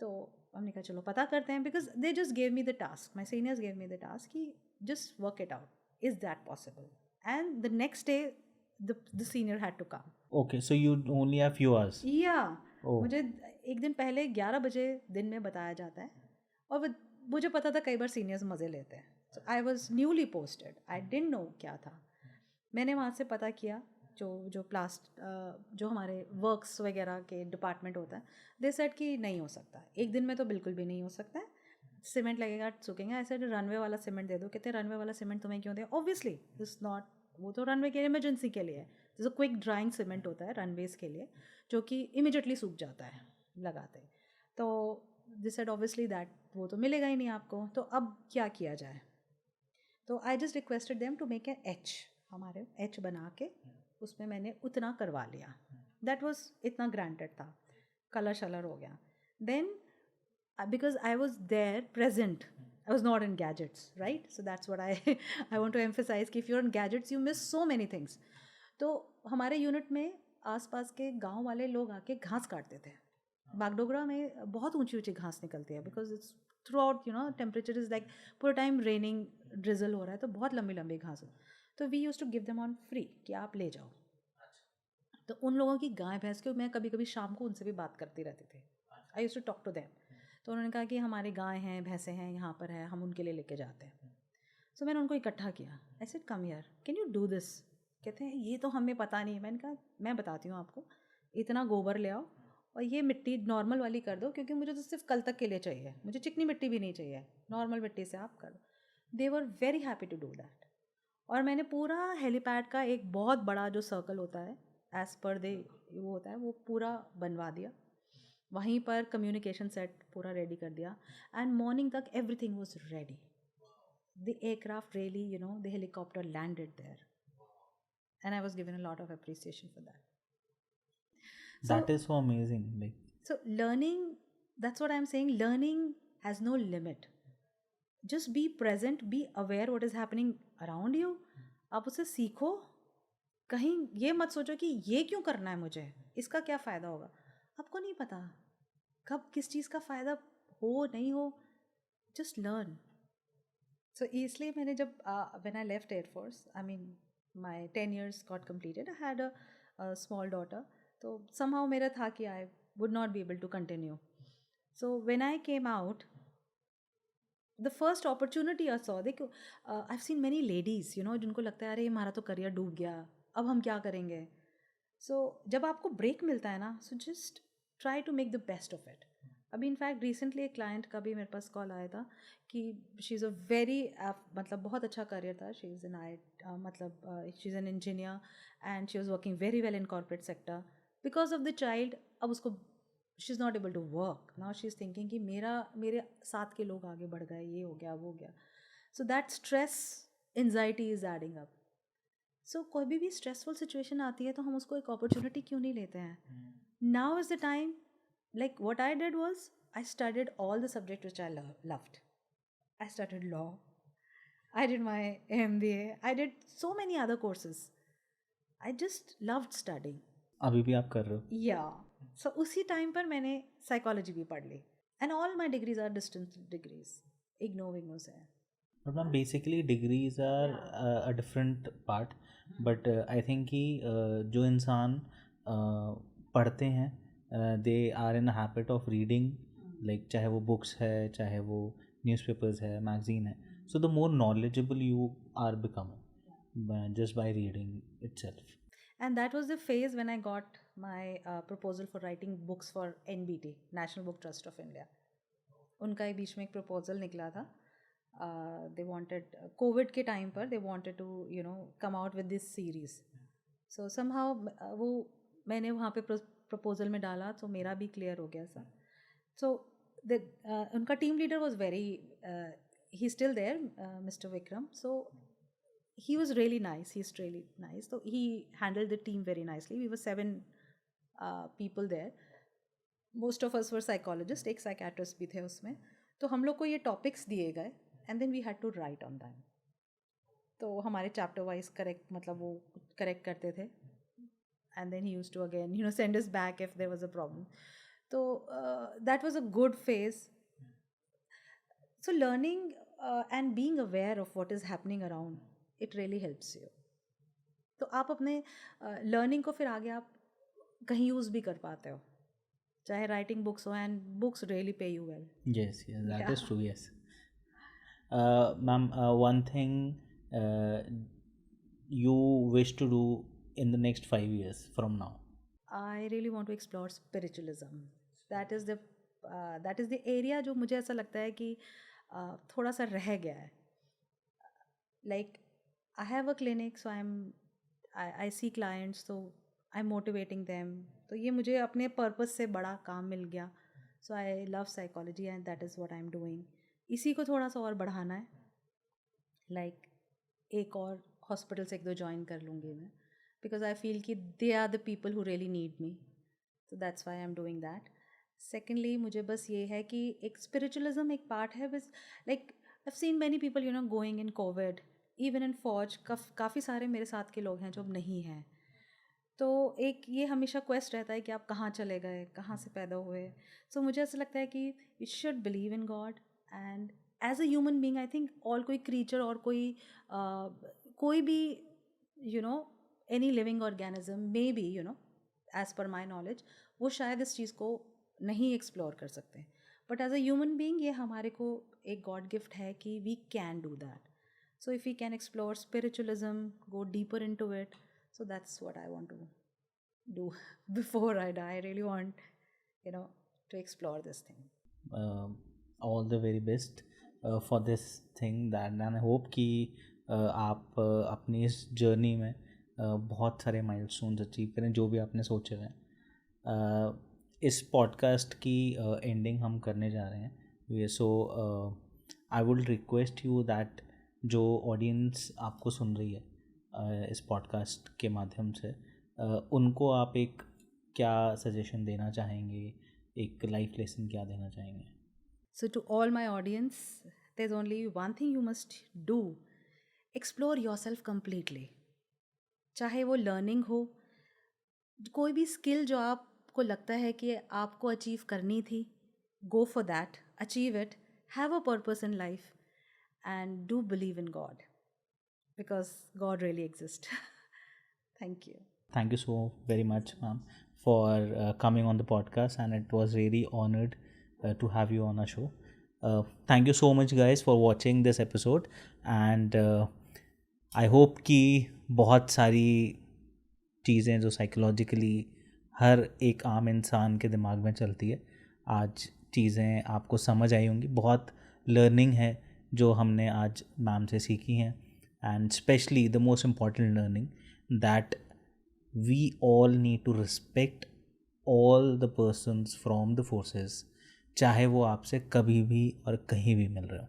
तो हमने कहा चलो पता करते हैं, because they just gave me the task, my seniors gave me the task कि just work it out, is that possible. And the next day the senior had to come. Okay, so you only have few hours. या Oh. मुझे एक दिन पहले 11 बजे दिन में बताया जाता है, और मुझे पता था कई बार सीनियर्स मज़े लेते हैं. So I was newly posted, I didn't know क्या था. मैंने वहाँ से पता किया, जो हमारे वर्क्स वगैरह के डिपार्टमेंट होता है, दे सेड कि नहीं हो सकता, एक दिन में तो बिल्कुल भी नहीं हो सकता है, सीमेंट लगेगा, सूखेंगे. ऐसे रनवे वाला सीमेंट दे दो. कहते रनवे वाला सीमेंट तुम्हें क्यों दे? ऑब्वियसली दिस नॉट, वो तो रनवे के इमरजेंसी के लिए है. जैसे क्विक ड्राइंग सीमेंट होता है रनवेज के लिए, जो कि इमिजिएटली सूख जाता है लगाते. तो दिस सेड ऑब्वियसली दैट वो तो मिलेगा ही नहीं आपको, तो अब क्या किया जाए. तो I just requested them to make a H, हमारे एच बना के उसमें मैंने उतना करवा लिया. दैट वॉज इतना ग्रांटेड था, कलर शलर हो गया. Then because I was there present, I was not in gadgets, right? So that's what I want to emphasize कि if you're in gadgets you miss so many things. तो हमारे यूनिट में आसपास के गांव वाले लोग आके घास काटते थे. बागडोगरा में बहुत ऊंची ऊंची घास निकलती है, because it's through out temperature is like पूरा टाइम रेनिंग ड्रिजल हो रहा है, तो बहुत लंबी लंबी घास हो. तो we use to give them on free कि आप ले जाओ. तो उन लोगों की गाय भैंस के मैं कभी कभी शाम को उनसे भी बात करती रहती थी. I use to talk to them. तो उन्होंने कहा कि हमारे गाय हैं, भैंसें हैं, यहाँ पर है, हम उनके लिए लेके जाते हैं. सो मैंने उनको इकट्ठा किया. I said come here, can you do this? कहते हैं ये तो हमें पता नहीं. मैंने कहा मैं बताती हूँ आपको, इतना गोबर ले आओ और ये मिट्टी नॉर्मल वाली कर दो, क्योंकि मुझे तो सिर्फ कल तक के लिए चाहिए, मुझे चिकनी मिट्टी भी नहीं चाहिए, नॉर्मल मिट्टी से आप कर दो. They were very happy to do that. और मैंने पूरा हेलीपैड का एक बहुत बड़ा जो सर्कल होता है एज पर दे वो होता है, वो पूरा बनवा दिया. वहीं पर कम्युनिकेशन सेट पूरा रेडी कर दिया. एंड मॉर्निंग तक everything was ready. The aircraft really the helicopter landed there, and I was given a lot of appreciation for that. That is so amazing. Like, so learning, that's what I'm saying, learning has no limit. Just be present, be aware what is happening around you. आप उसे सीखो. कहीं ये मत सोचो कि ये क्यों करना है मुझे, इसका क्या फ़ायदा होगा. आपको नहीं पता कब किस चीज़ का फ़ायदा हो नहीं हो. Just learn. सो इसलिए मैंने जब when I left air force, I mean my 10 years got completed, I had a small daughter. तो समहाउ मेरा था कि I would not be able to continue. So when I came out, the first opportunity I saw, देखो I have seen many ladies जिनको लगता है अरे हमारा तो करियर डूब गया, अब हम क्या करेंगे. सो जब आपको ब्रेक मिलता है ना, so just try to make the best of it. अभी इनफैक्ट रिसेंटली एक क्लाइंट का भी मेरे पास कॉल आया था कि शी इज़ अ वेरी मतलब बहुत अच्छा करियर था. She is she is an engineer and she was working very well in corporate sector. Because of the child, अब उसको she is not able to work. Now she is thinking कि मेरे साथ के लोग आगे बढ़ गए, ये हो गया वो हो गया. So that stress anxiety is adding up. So कोई भी स्ट्रेसफुल सिचुएशन आती है तो हम उसको एक अपॉर्चुनिटी क्यों नहीं लेते हैं. Now is the time. Like what I did was, I studied all the subject which I loved. I studied law, I did my MBA, I did so many other courses. I just loved studying. अभी भी आप कर रहे हो? या सो उसी टाइम पर मैंने साइकोलॉजी भी पढ़ ली. And all my degrees are distance degrees. IGNOU से. But ma'am, basically degrees are a different part. But I think कि जो इंसान पढ़ते हैं, they are in a habit of reading, like चाहे वो books है, चाहे वो newspapers है, magazine है. So the more knowledgeable you are becoming just by reading itself. And that was the phase when I got my proposal for writing books for NBT, National Book Trust of India. उनका ही बीच में एक proposal निकला था. They wanted COVID के टाइम पर they wanted to come out with this series. So somehow वो मैंने वहाँ पे proposal में डाला तो मेरा भी clear हो गया था. So उनका team leader was very he's still there, Mr. Vikram. So he was really nice. He's really nice. So he handled the team very nicely. We were 7 people there. Most of us were psychologists, एक psychiatrist भी थे उसमें. तो हम लोग को ये topics दिए गए and then we had to write on them. तो हमारे chapter wise correct मतलब वो correct करते थे and then he used to again send us back if there was a problem. So that was a good phase. So learning and being aware of what is happening around, it really helps you. तो आप अपने learning को फिर आगे आप कहीं use भी कर पाते हो, चाहे writing books हो, and books really pay you well. Yes, that is true. Yes, ma'am, one thing you wish to do in the next 5 years from now? I really want to explore spiritualism. That is the area जो मुझे ऐसा लगता है कि थोड़ा सा रह गया है. Like I have a clinic, so I see clients, so I'm motivating them. तो ये मुझे अपने purpose से बड़ा काम मिल गया. So I love psychology and that is what I'm doing. इसी को थोड़ा सा और बढ़ाना है. Like एक और hospitals एक दो join कर लूँगी मैं. Because I feel कि they are the people who really need me. So that's why I'm doing that. Secondly, मुझे बस ये है कि एक spiritualism एक part है. बस like I've seen many people going in COVID, even in Forge. काफ़ी सारे मेरे साथ के लोग हैं जो अब नहीं हैं. तो एक ये हमेशा क्वेस्ट रहता है कि आप कहाँ चले गए, कहाँ से पैदा हुए. सो मुझे ऐसा लगता है कि you should believe in God and as a human being I think all कोई creature और कोई भी any living organism maybe as per my knowledge वो शायद इस चीज़ को नहीं एक्सप्लोर कर सकते. But as a human being ये हमारे को एक गॉड गिफ्ट है कि we can do that. So if we can explore spiritualism, go deeper into it, so that's what I want to do before I die. I really want to explore this thing. All the very best for this thing that, and I hope कि आप अपनी इस जर्नी में बहुत सारे माइलस्टोन्स अचीव करें जो भी आपने सोचे हुए हैं. इस पॉडकास्ट की एंडिंग हम करने जा रहे हैं. So I will request you that जो ऑडियंस आपको सुन रही है इस पॉडकास्ट के माध्यम से, उनको आप एक क्या सजेशन देना चाहेंगे, एक लाइफ लेसन क्या देना चाहेंगे? So to all my audience, there's only one thing you must do. Explore yourself completely. चाहे वो लर्निंग हो, कोई भी स्किल जो आपको लगता है कि आपको अचीव करनी थी, go for that, achieve it, have a purpose in life and do believe in God because God really exists. Thank you. Thank you so very much, ma'am, for coming on the podcast, and it was really honored to have you on our show. Thank you so much guys for watching this episode, and I hope कि बहुत सारी चीज़ें जो साइकोलॉजिकली हर एक आम इंसान के दिमाग में चलती है, आज चीज़ें आपको समझ आई होंगी. बहुत लर्निंग है जो हमने आज मैम से सीखी हैं, and specially the most important learning that we all need to respect all the persons from the forces, चाहे वो आपसे कभी भी और कहीं भी मिल रहे हो.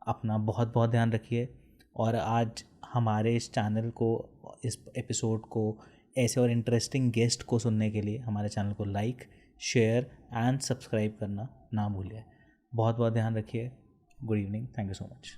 अपना बहुत बहुत ध्यान रखिए, और आज हमारे इस चैनल को, इस एपिसोड को ऐसे और इंटरेस्टिंग गेस्ट को सुनने के लिए हमारे चैनल को लाइक, शेयर एंड सब्सक्राइब करना ना भूलिए. बहुत बहुत ध्यान रखिए. Good evening. Thank you so much.